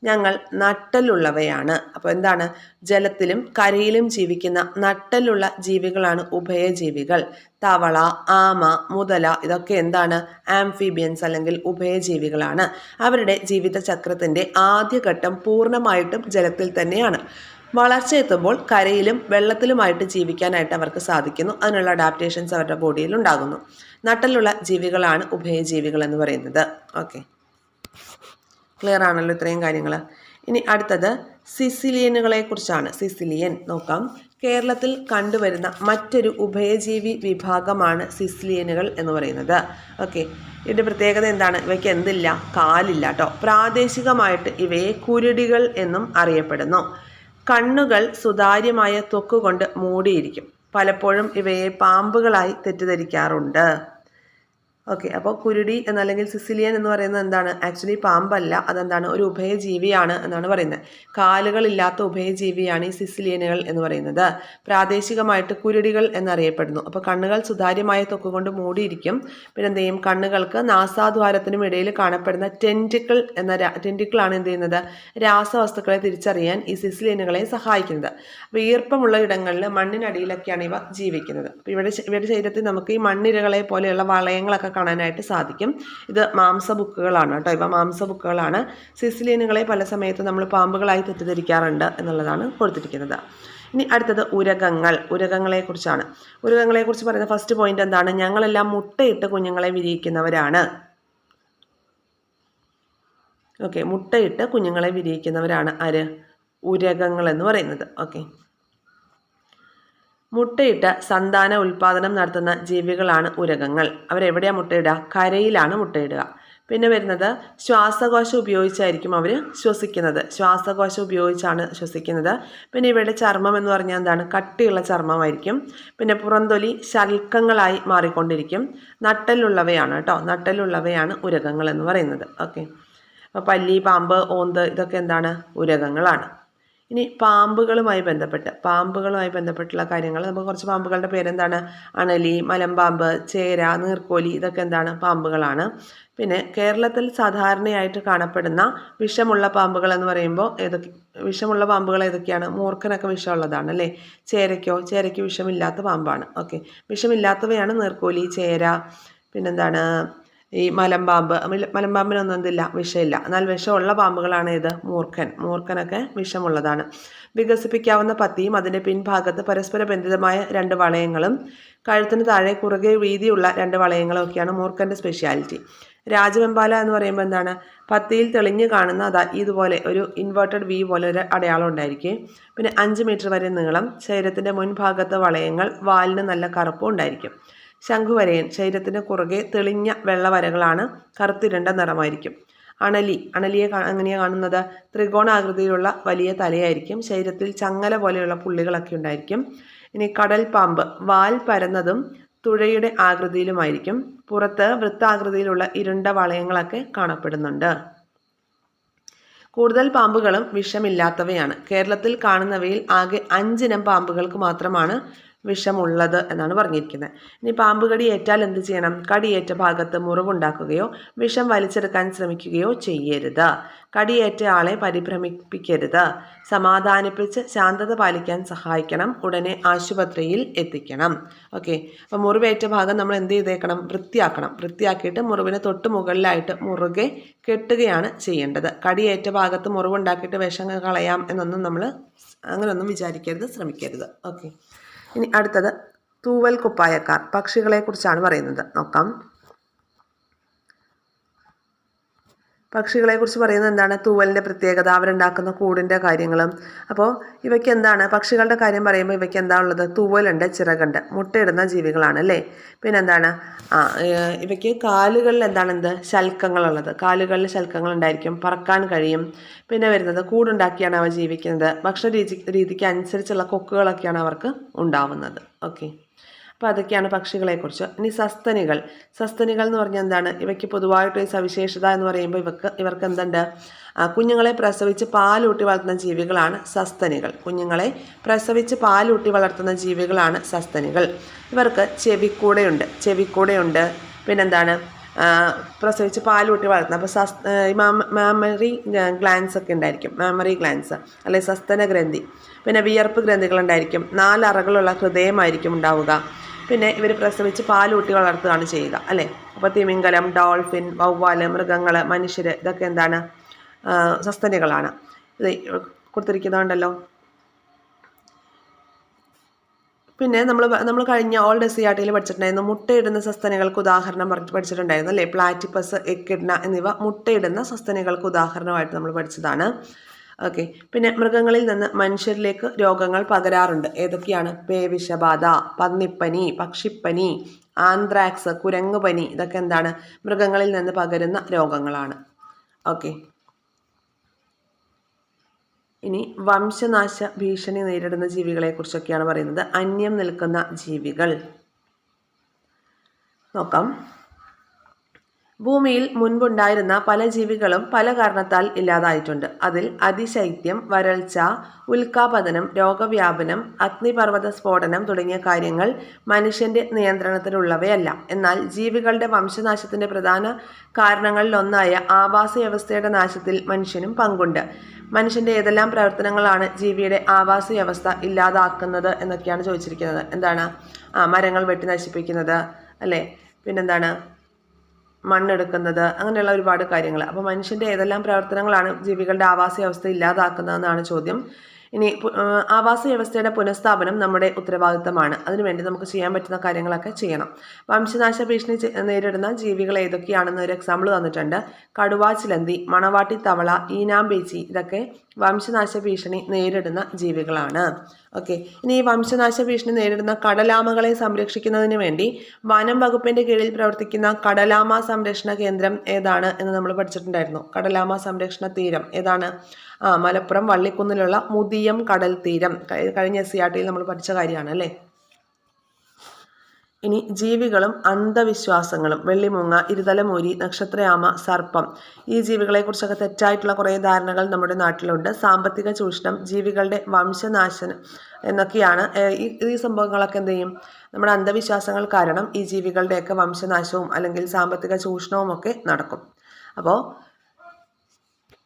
ഞങ്ങൾ നട്ടലുള്ളവയാണ്. അപ്പോൾ എന്താണ്? ജലത്തിലും കരയിലും ജീവിക്കുന്ന നട്ടലുള്ള ജീവികളാണ് ഉഭയജീവികൾ. തവള, ആമ, മുതല ഇതൊക്കെ എന്താണ്? ആംഫീബിയൻസ് അല്ലെങ്കിൽ ഉഭയജീവികളാണ്. അവരുടെ ജീവിതചക്രത്തിൻ്റെ ആദ്യഘട്ടം പൂർണ്ണമായിട്ടും ജലത്തിൽ തന്നെയാണ്. വളർച്ച എത്തുമ്പോൾ കരയിലും വെള്ളത്തിലുമായിട്ട് ജീവിക്കാനായിട്ട് അവർക്ക് സാധിക്കുന്നു. അതിനുള്ള അഡാപ്റ്റേഷൻസ് അവരുടെ ബോഡിയിൽ ഉണ്ടാകുന്നു. നട്ടലുള്ള ജീവികളാണ് ഉഭയജീവികൾ എന്ന് പറയുന്നത്. ഓക്കെ, ക്ലിയർ ആണല്ലോ ഇത്രയും കാര്യങ്ങൾ. ഇനി അടുത്തത് സിസിലിയനുകളെ കുറിച്ചാണ്. സിസിലിയൻ നോക്കാം. കേരളത്തിൽ കണ്ടുവരുന്ന മറ്റൊരു ഉഭയജീവി വിഭാഗമാണ് സിസിലിയനുകൾ എന്ന് പറയുന്നത്. ഓക്കെ, ഇതിൻ്റെ പ്രത്യേകത എന്താണ്? ഇവയ്ക്ക് എന്തില്ല? കാലില്ല കേട്ടോ. പ്രാദേശികമായിട്ട് ഇവയെ കുരുടികൾ എന്നും അറിയപ്പെടുന്നു. കണ്ണുകൾ സുതാര്യമായ ത്വക്കുകൊണ്ട് മൂടിയിരിക്കും. പലപ്പോഴും ഇവയെ പാമ്പുകളായി തെറ്റിദ്ധരിക്കാറുണ്ട്. ഓക്കെ, അപ്പോൾ കുരുടി എന്നല്ലെങ്കിൽ സിസിലിയൻ എന്ന് പറയുന്നത് എന്താണ്? ആക്ച്വലി പാമ്പല്ല, അതെന്താണ്? ഒരു ഉഭയജീവിയാണ് എന്നാണ് പറയുന്നത്. കാലുകളില്ലാത്ത ഉഭയജീവിയാണ് ഈ സിസിലിയനുകൾ എന്ന് പറയുന്നത്. പ്രാദേശികമായിട്ട് കുരുടികൾ എന്നറിയപ്പെടുന്നു. അപ്പോൾ കണ്ണുകൾ സുതാര്യമായ ത്വക്ക് കൊണ്ട് മൂടിയിരിക്കും. പിന്നെ എന്ത് ചെയ്യും? കണ്ണുകൾക്ക് നാസാദ്വാരത്തിനും ഇടയിൽ കാണപ്പെടുന്ന ടെൻറ്റിക്കിളാണ് എന്ത് ചെയ്യുന്നത്? രാസവസ്തുക്കളെ തിരിച്ചറിയാൻ ഈ സിസിലിയനുകളെ സഹായിക്കുന്നത്. അപ്പോൾ ഈർപ്പമുള്ള ഇടങ്ങളിൽ മണ്ണിനടിയിലൊക്കെയാണ് ഇവ ജീവിക്കുന്നത്. അപ്പോൾ ഇവയുടെ ശരീരത്തിൽ നമുക്ക് ഈ മണ്ണിരകളെ പോലെയുള്ള വളയങ്ങളൊക്കെ കാണാനായിട്ട് സാധിക്കും. ഇത് മാംസബുക്കുകളാണ് കേട്ടോ. ഇവ മാംസബുക്കുകളാണ്. സിസിലിയനുകളെ പല സമയത്ത് നമ്മൾ പാമ്പുകളായി തെറ്റിദ്ധരിക്കാറുണ്ട് എന്നുള്ളതാണ് കൊടുത്തിരിക്കുന്നത്. ഇനി അടുത്തത് ഉരകങ്ങളെ കുറിച്ചാണ്. ഉരകങ്ങളെ കുറിച്ച് പറയുന്ന ഫസ്റ്റ് പോയിന്റ് എന്താണ്? ഞങ്ങളെല്ലാം മുട്ടയിട്ട് കുഞ്ഞുങ്ങളെ വിരിയിക്കുന്നവരാണ്. ഓക്കെ, മുട്ടയിട്ട് കുഞ്ഞുങ്ങളെ വിരിയിക്കുന്നവരാണ് ആര്? ഉരകങ്ങൾ എന്ന് പറയുന്നത്. ഓക്കെ, മുട്ടയിട്ട് സന്താന ഉൽപാദനം നടത്തുന്ന ജീവികളാണ് ഉരകങ്ങൾ. അവരെവിടെയാണ് മുട്ടയിടുക? കരയിലാണ് മുട്ടയിടുക. പിന്നെ വരുന്നത് ശ്വാസകോശം ഉപയോഗിച്ചായിരിക്കും അവർ ശ്വസിക്കുന്നത്. ശ്വാസകോശം ഉപയോഗിച്ചാണ് ശ്വസിക്കുന്നത്. പിന്നെ ഇവയുടെ ചർമ്മം എന്ന് പറഞ്ഞാൽ എന്താണ്? കട്ടിയുള്ള ചർമ്മമായിരിക്കും. പിന്നെ പുറംതൊലി ശൽക്കങ്ങളായി മാറിക്കൊണ്ടിരിക്കും. നട്ടലുള്ളവയാണ് കേട്ടോ. നട്ടലുള്ളവയാണ് ഉരകങ്ങൾ എന്ന് പറയുന്നത്. ഓക്കെ, അപ്പോൾ പല്ലി, പാമ്പ്, ഓന്ത് ഇതൊക്കെ എന്താണ്? ഉരകങ്ങളാണ്. ഇനി പാമ്പുകളുമായി ബന്ധപ്പെട്ടുള്ള കാര്യങ്ങൾ നമുക്ക് കുറച്ച് പാമ്പുകളുടെ പേരെന്താണ്? അണലി, മലമ്പാമ്പ്, ചേര, നീർക്കോലി ഇതൊക്കെ എന്താണ്? പാമ്പുകളാണ്. പിന്നെ കേരളത്തിൽ സാധാരണയായിട്ട് കാണപ്പെടുന്ന വിഷമുള്ള പാമ്പുകൾ എന്ന് പറയുമ്പോൾ വിഷമുള്ള പാമ്പുകൾ ഏതൊക്കെയാണ്? മൂർഖനൊക്കെ വിഷമുള്ളതാണ് അല്ലേ. ചേരയ്ക്ക് വിഷമില്ലാത്ത പാമ്പാണ്. ഓക്കെ, വിഷമില്ലാത്തവയാണ് നീർക്കോലി, ചേര, പിന്നെന്താണ് ഈ മലമ്പാമ്പിനൊന്നും എന്തില്ല? വിഷമില്ല. എന്നാൽ വിഷമുള്ള പാമ്പുകളാണ് ഏത്? മൂർഖനൊക്കെ വിഷമുള്ളതാണ്. വികസിപ്പിക്കാവുന്ന പത്തിയും അതിൻ്റെ പിൻഭാഗത്ത് പരസ്പര ബന്ധിതമായ 2 വളയങ്ങളും കഴുത്തിന് താഴെ കുറുകെ വീതിയുള്ള 2 വളയങ്ങളും ഒക്കെയാണ് മൂർഖൻ്റെ സ്പെഷ്യാലിറ്റി. രാജവെമ്പാല എന്ന് പറയുമ്പോൾ എന്താണ്? പത്തിയിൽ തെളിഞ്ഞു കാണുന്ന ഇതുപോലെ ഒരു ഇൻവേർട്ടഡ് വി പോലെ ഒരു അടയാളം ഉണ്ടായിരിക്കും. പിന്നെ 5 മീറ്റർ വരെ നീളം, ശരീരത്തിൻ്റെ മുൻഭാഗത്ത് വളയങ്ങൾ, വാലിന് നല്ല കറുപ്പും ഉണ്ടായിരിക്കും. ശംഖുവരയൻ ശരീരത്തിന് കുറുകെ തെളിഞ്ഞ വെള്ളവരകളാണ്, കറുത്തിരണ്ട നിറമായിരിക്കും. അണലിയെ എങ്ങനെയാണ് കാണുന്നത്? ത്രികോണാകൃതിയിലുള്ള വലിയ തലയായിരിക്കും. ശരീരത്തിൽ ചങ്ങല പോലെയുള്ള പുള്ളികളൊക്കെ ഉണ്ടായിരിക്കും. ഇനി കടൽ പാമ്പ് വാൽ പരന്നതും തുഴയുടെ ആകൃതിയിലുമായിരിക്കും. പുറത്ത് വൃത്താകൃതിയിലുള്ള ഇരുണ്ട വളയങ്ങളൊക്കെ കാണപ്പെടുന്നുണ്ട്. കൂടുതൽ പാമ്പുകളും വിഷമില്ലാത്തവയാണ്. കേരളത്തിൽ കാണുന്നവയിൽ ആകെ 5 ഇനം പാമ്പുകൾക്ക് മാത്രമാണ് വിഷമുള്ളത് എന്നാണ് പറഞ്ഞിരിക്കുന്നത്. ഇനി പാമ്പ് കടി ഏറ്റാൽ എന്ത് ചെയ്യണം? കടിയേറ്റ ഭാഗത്ത് മുറിവുണ്ടാക്കുകയോ വിഷം വലിച്ചെടുക്കാൻ ശ്രമിക്കുകയോ ചെയ്യരുത്. കടിയേറ്റ ആളെ പരിഭ്രമിപ്പിക്കരുത്. സമാധാനിപ്പിച്ച് ശാന്തത പാലിക്കാൻ സഹായിക്കണം. ഉടനെ ആശുപത്രിയിൽ എത്തിക്കണം. ഓക്കെ, അപ്പോൾ മുറിവേറ്റ ഭാഗം നമ്മൾ എന്ത് ചെയ്തേക്കണം? വൃത്തിയാക്കിയിട്ട് മുറിവിന് തൊട്ട് മുകളിലായിട്ട് മുറുകെ കെട്ടുകയാണ് ചെയ്യേണ്ടത്. കടിയേറ്റ ഭാഗത്ത് മുറിവുണ്ടാക്കിയിട്ട് വിഷം കളയാം എന്നൊന്നും നമ്മൾ അങ്ങനെയൊന്നും വിചാരിക്കരുത്, ശ്രമിക്കരുത്. ഓക്കെ, ഇനി അടുത്തത് തൂവൽ കുപ്പായക്കാർ പക്ഷികളെ കുറിച്ചാണ് പറയുന്നത്. നോക്കാം. പക്ഷികളെക്കുറിച്ച് പറയുന്നത് എന്താണ്? തൂവലിൻ്റെ പ്രത്യേകത, അവരുണ്ടാക്കുന്ന കൂടിൻ്റെ കാര്യങ്ങളും. അപ്പോൾ ഇവയ്ക്ക് എന്താണ്, പക്ഷികളുടെ കാര്യം പറയുമ്പോൾ ഇവയ്ക്ക് എന്താ ഉള്ളത്? തൂവലുണ്ട്, ചിറകുണ്ട്, മുട്ടയിടുന്ന ജീവികളാണ് അല്ലേ. പിന്നെന്താണ്, ഇവയ്ക്ക് കാലുകളിൽ ശൽക്കങ്ങളുള്ളത്. കാലുകളിൽ ശൽക്കങ്ങൾ ഉണ്ടായിരിക്കും, പറക്കാൻ കഴിയും. പിന്നെ വരുന്നത് കൂടുണ്ടാക്കിയാണ് അവ ജീവിക്കുന്നത്. ഭക്ഷണ രീതിക്ക് അനുസരിച്ചുള്ള കൊക്കുകളൊക്കെയാണ് അവർക്ക് ഉണ്ടാവുന്നത്. ഓക്കെ, അപ്പോൾ അതൊക്കെയാണ് പക്ഷികളെക്കുറിച്ച്. ഇനി സസ്തനികൾ എന്ന് പറഞ്ഞാൽ എന്താണ്? ഇവയ്ക്ക് പൊതുവായിട്ട് സവിശേഷത എന്ന് പറയുമ്പോൾ ഇവർക്ക് എന്തുണ്ട്? കുഞ്ഞുങ്ങളെ പ്രസവിച്ച് പാലൂട്ടി വളർത്തുന്ന ജീവികളാണ് സസ്തനികൾ. കുഞ്ഞുങ്ങളെ പ്രസവിച്ച് പാലൂട്ടി വളർത്തുന്ന ജീവികളാണ് സസ്തനികൾ. ഇവർക്ക് ചെവിക്കൂടെയുണ്ട്. പിന്നെന്താണ്? പ്രസവിച്ച് പാലൂട്ടി വളർത്തുന്നത്. അപ്പോൾ മാമറി ഗ്ലാൻസ് ഒക്കെ ഉണ്ടായിരിക്കും, മാമറി ഗ്ലാൻസ് അല്ലെ സസ്തന ഗ്രന്ഥി. പിന്നെ വിയർപ്പ് ഗ്രന്ഥികളുണ്ടായിരിക്കും. 4 അറകളുള്ള ഹൃദയമായിരിക്കും ഉണ്ടാവുക. പിന്നെ ഇവർ പ്രസവിച്ച് പാലൂട്ടി വളർത്തുകയാണ് ചെയ്യുക അല്ലേ. അപ്പോൾ തിമിംഗലം, ഡോൾഫിൻ, വവ്വാല്, മൃഗങ്ങൾ, മനുഷ്യർ ഇതൊക്കെ എന്താണ്? സസ്തനികളാണ്. ഇത് കൊടുത്തിരിക്കുന്നുണ്ടല്ലോ. പിന്നെ നമ്മൾ കഴിഞ്ഞ ഓൾഡ് SCERT പഠിച്ചിട്ടുണ്ടായിരുന്നു, മുട്ടയിടുന്ന സസ്തനികൾക്ക് ഉദാഹരണം പഠിച്ചിട്ടുണ്ടായിരുന്നു അല്ലേ. പ്ലാറ്റിപ്പസ്, എക്കിഡ്ന എന്നിവ മുട്ടയിടുന്ന സസ്തനികൾക്ക് ഉദാഹരണമായിട്ട് നമ്മൾ പഠിച്ചതാണ്. ഓക്കെ, പിന്നെ മൃഗങ്ങളിൽ നിന്ന് മനുഷ്യരിലേക്ക് രോഗങ്ങൾ പകരാറുണ്ട്. ഏതൊക്കെയാണ്? പേവിഷബാധ, പന്നിപ്പനി, പക്ഷിപ്പനി, ആന്ത്രാക്സ്, കുരങ്ങുപനി, ഇതൊക്കെ എന്താണ്? മൃഗങ്ങളിൽ നിന്ന് പകരുന്ന രോഗങ്ങളാണ്. ഓക്കെ, ഇനി വംശനാശ ഭീഷണി നേരിടുന്ന ജീവികളെ കുറിച്ചൊക്കെയാണ് പറയുന്നത്. അന്യം നിൽക്കുന്ന ജീവികൾ നോക്കാം. ഭൂമിയിൽ മുൻപുണ്ടായിരുന്ന പല ജീവികളും പല കാരണത്താൽ ഇല്ലാതായിട്ടുണ്ട്. അതിൽ അതിശൈത്യം, വരൾച്ച, ഉൽക്കാപതനം, രോഗവ്യാപനം, അഗ്നിപർവ്വത സ്ഫോടനം തുടങ്ങിയ കാര്യങ്ങൾ മനുഷ്യന്റെ നിയന്ത്രണത്തിലുള്ളവയല്ല. എന്നാൽ ജീവികളുടെ വംശനാശത്തിന്റെ പ്രധാന കാരണങ്ങളിലൊന്നായ ആവാസ വ്യവസ്ഥയുടെ നാശത്തിൽ മനുഷ്യനും പങ്കുണ്ട്. മനുഷ്യന്റെ ഏതെല്ലാം പ്രവർത്തനങ്ങളാണ് ജീവിയുടെ ആവാസ വ്യവസ്ഥ ഇല്ലാതാക്കുന്നത് എന്നൊക്കെയാണ് ചോദിച്ചിരിക്കുന്നത്. എന്താണ്? മരങ്ങൾ വെട്ടി നശിപ്പിക്കുന്നത് അല്ലേ. പിന്നെന്താണ്? മണ്ണെടുക്കുന്നത്, അങ്ങനെയുള്ള ഒരുപാട് കാര്യങ്ങൾ. അപ്പോൾ മനുഷ്യന്റെ ഏതെല്ലാം പ്രവർത്തനങ്ങളാണ് ജീവികളുടെ ആവാസ വ്യവസ്ഥ ഇല്ലാതാക്കുന്നതെന്നാണ് ചോദ്യം. ഇനി ആവാസ വ്യവസ്ഥയുടെ പുനഃസ്ഥാപനം നമ്മുടെ ഉത്തരവാദിത്തമാണ്. അതിനുവേണ്ടി നമുക്ക് ചെയ്യാൻ പറ്റുന്ന കാര്യങ്ങളൊക്കെ ചെയ്യണം. വംശനാശ ഭീഷണി നേരിടുന്ന ജീവികൾ ഏതൊക്കെയാണെന്ന് ഒരു എക്സാമ്പിൾ തന്നിട്ടുണ്ട്. കടുവ, ചിലന്തി, മണവാട്ടി തവള, ഈനാമ്പേച്ചി ഇതൊക്കെ വംശനാശ ഭീഷണി നേരിടുന്ന ജീവികളാണ്. ഓക്കെ, ഇനി ഈ വംശനാശ ഭീഷണി നേരിടുന്ന കടലാമകളെ സംരക്ഷിക്കുന്നതിന് വേണ്ടി വനം വകുപ്പിന്റെ കീഴിൽ പ്രവർത്തിക്കുന്ന കടലാമ സംരക്ഷണ കേന്ദ്രം ഏതാണ് എന്ന് നമ്മൾ പഠിച്ചിട്ടുണ്ടായിരുന്നു. കടലാമ സംരക്ഷണ തീരം ഏതാണ്? മലപ്പുറം വള്ളിക്കുന്നിലുള്ള മുതിയം കടൽ തീരം. കഴിഞ്ഞ SCERT നമ്മൾ പഠിച്ച കാര്യമാണ് അല്ലേ. ഇനി ജീവികളും അന്ധവിശ്വാസങ്ങളും. വെള്ളിമൂങ്ങ, ഇരുതലമൂരി, നക്ഷത്രയാമ, സർപ്പം, ഈ ജീവികളെ കുറിച്ചൊക്കെ തെറ്റായിട്ടുള്ള കുറേ ധാരണകൾ നമ്മുടെ നാട്ടിലുണ്ട്. സാമ്പത്തിക ചൂഷണം, ജീവികളുടെ വംശനാശനം എന്നൊക്കെയാണ് ഈ സംഭവങ്ങളൊക്കെ എന്ത് ചെയ്യും? നമ്മുടെ അന്ധവിശ്വാസങ്ങൾ കാരണം ഈ ജീവികളുടെയൊക്കെ വംശനാശവും അല്ലെങ്കിൽ സാമ്പത്തിക ചൂഷണവും ഒക്കെ നടക്കും. അപ്പോൾ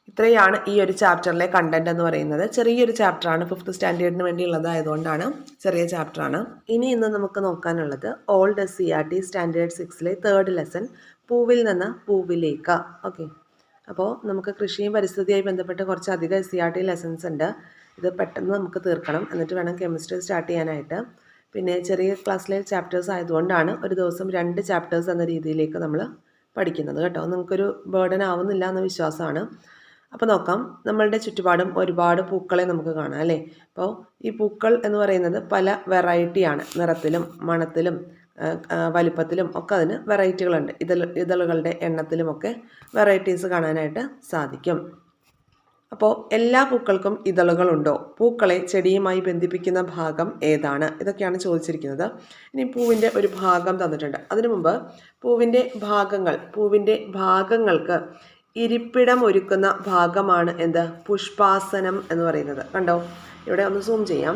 ഇത്രയാണ് ഈ ഒരു ചാപ്റ്ററിലെ കണ്ടന്റ് എന്ന് പറയുന്നത്. ചെറിയൊരു ചാപ്റ്ററാണ്, 5th സ്റ്റാൻഡേർഡിന് വേണ്ടിയുള്ളതായതുകൊണ്ടാണ് ചെറിയ ചാപ്റ്ററാണ്. ഇന്ന് നമുക്ക് നോക്കാനുള്ളത് ഓൾഡ് SCERT സ്റ്റാൻഡേർഡ് 6ലെ 3rd ലെസൺ, പൂവിൽ നിന്ന് പൂവിലേക്ക്. ഓക്കെ, അപ്പോൾ നമുക്ക് കൃഷിയും പരിസ്ഥിതിയായി ബന്ധപ്പെട്ട് കുറച്ചധികം SCERT ലെസൺസ് ഉണ്ട്. ഇത് പെട്ടെന്ന് നമുക്ക് തീർക്കണം, എന്നിട്ട് വേണം കെമിസ്ട്രി സ്റ്റാർട്ട് ചെയ്യാനായിട്ട്. പിന്നെ ചെറിയ ക്ലാസ്സിലെ ചാപ്റ്റേഴ്സ് ആയതുകൊണ്ടാണ് ഒരു ദിവസം 2 ചാപ്റ്റേഴ്സ് എന്ന രീതിയിലേക്ക് നമ്മൾ പഠിക്കുന്നത് കേട്ടോ. നിങ്ങൾക്കൊരു ബേർഡൻ ആവുന്നില്ല എന്ന വിശ്വാസമാണ്. അപ്പോൾ നോക്കാം, നമ്മളുടെ ചുറ്റുപാടും ഒരുപാട് പൂക്കളെ നമുക്ക് കാണാം അല്ലേ. അപ്പോൾ ഈ പൂക്കൾ എന്ന് പറയുന്നത് പല വെറൈറ്റിയാണ്. നിറത്തിലും മണത്തിലും വലിപ്പത്തിലും ഒക്കെ അതിന് വെറൈറ്റികളുണ്ട്. ഇതളുകളുടെ എണ്ണത്തിലുമൊക്കെ വെറൈറ്റീസ് കാണാനായിട്ട് സാധിക്കും. അപ്പോൾ എല്ലാ പൂക്കൾക്കും ഇതളുകളുണ്ടോ? പൂക്കളെ ചെടിയുമായി ബന്ധിപ്പിക്കുന്ന ഭാഗം ഏതാണ്? ഇതൊക്കെയാണ് ചോദിച്ചിരിക്കുന്നത്. ഇനി പൂവിൻ്റെ ഒരു ഭാഗം തന്നിട്ടുണ്ട്. അതിനു മുമ്പ് പൂവിൻ്റെ ഭാഗങ്ങൾക്ക് ഇരിപ്പിടം ഒരുക്കുന്ന ഭാഗമാണ് എന്ത്? പുഷ്പാസനം എന്ന് പറയുന്നത്. കണ്ടോ, ഇവിടെ ഒന്ന് സൂം ചെയ്യാം.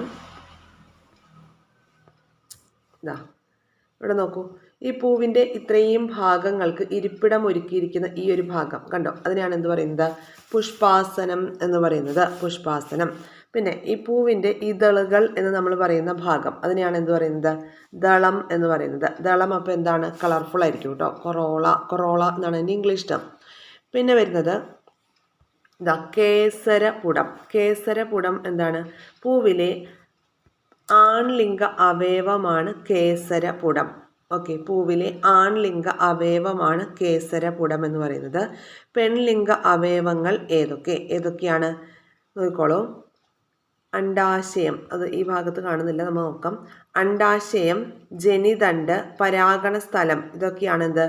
ഇവിടെ നോക്കൂ, ഈ പൂവിൻ്റെ ഇത്രയും ഭാഗങ്ങൾക്ക് ഇരിപ്പിടം ഒരുക്കിയിരിക്കുന്ന ഈ ഒരു ഭാഗം കണ്ടോ, അതിനെയാണ് എന്ത് പറയുന്നത്? പുഷ്പാസനം എന്ന് പറയുന്നത്. പുഷ്പാസനം. പിന്നെ ഈ പൂവിൻ്റെ ഇതളുകൾ എന്ന് നമ്മൾ പറയുന്ന ഭാഗം, അതിനെയാണ് എന്ത് പറയുന്നത്? ദളം എന്ന് പറയുന്നത്. ദളം അപ്പോൾ എന്താണ്? കളർഫുൾ ആയിരിക്കും കേട്ടോ. കൊറോള എന്നാണ് എൻ്റെ ഇംഗ്ലീഷ് ടേം. പിന്നെ വരുന്നത് കേസരപുടം. കേസരപുടം എന്താണ്? പൂവിലെ ആൺലിംഗ അവയവമാണ് കേസരപുടം. ഓക്കെ, പൂവിലെ ആൺലിംഗ അവയവമാണ് കേസരപുടം എന്ന് പറയുന്നത്. പെൺലിംഗ അവയവങ്ങൾ ഏതൊക്കെയാണ് നോക്കിക്കോളൂ. അണ്ഡാശയം, അത് ഈ ഭാഗത്ത് കാണുന്നില്ല, നമ്മൾ നോക്കാം. അണ്ഡാശയം, ജനിതണ്ട്, പരാഗണ സ്ഥലം, ഇതൊക്കെയാണ് എന്ത്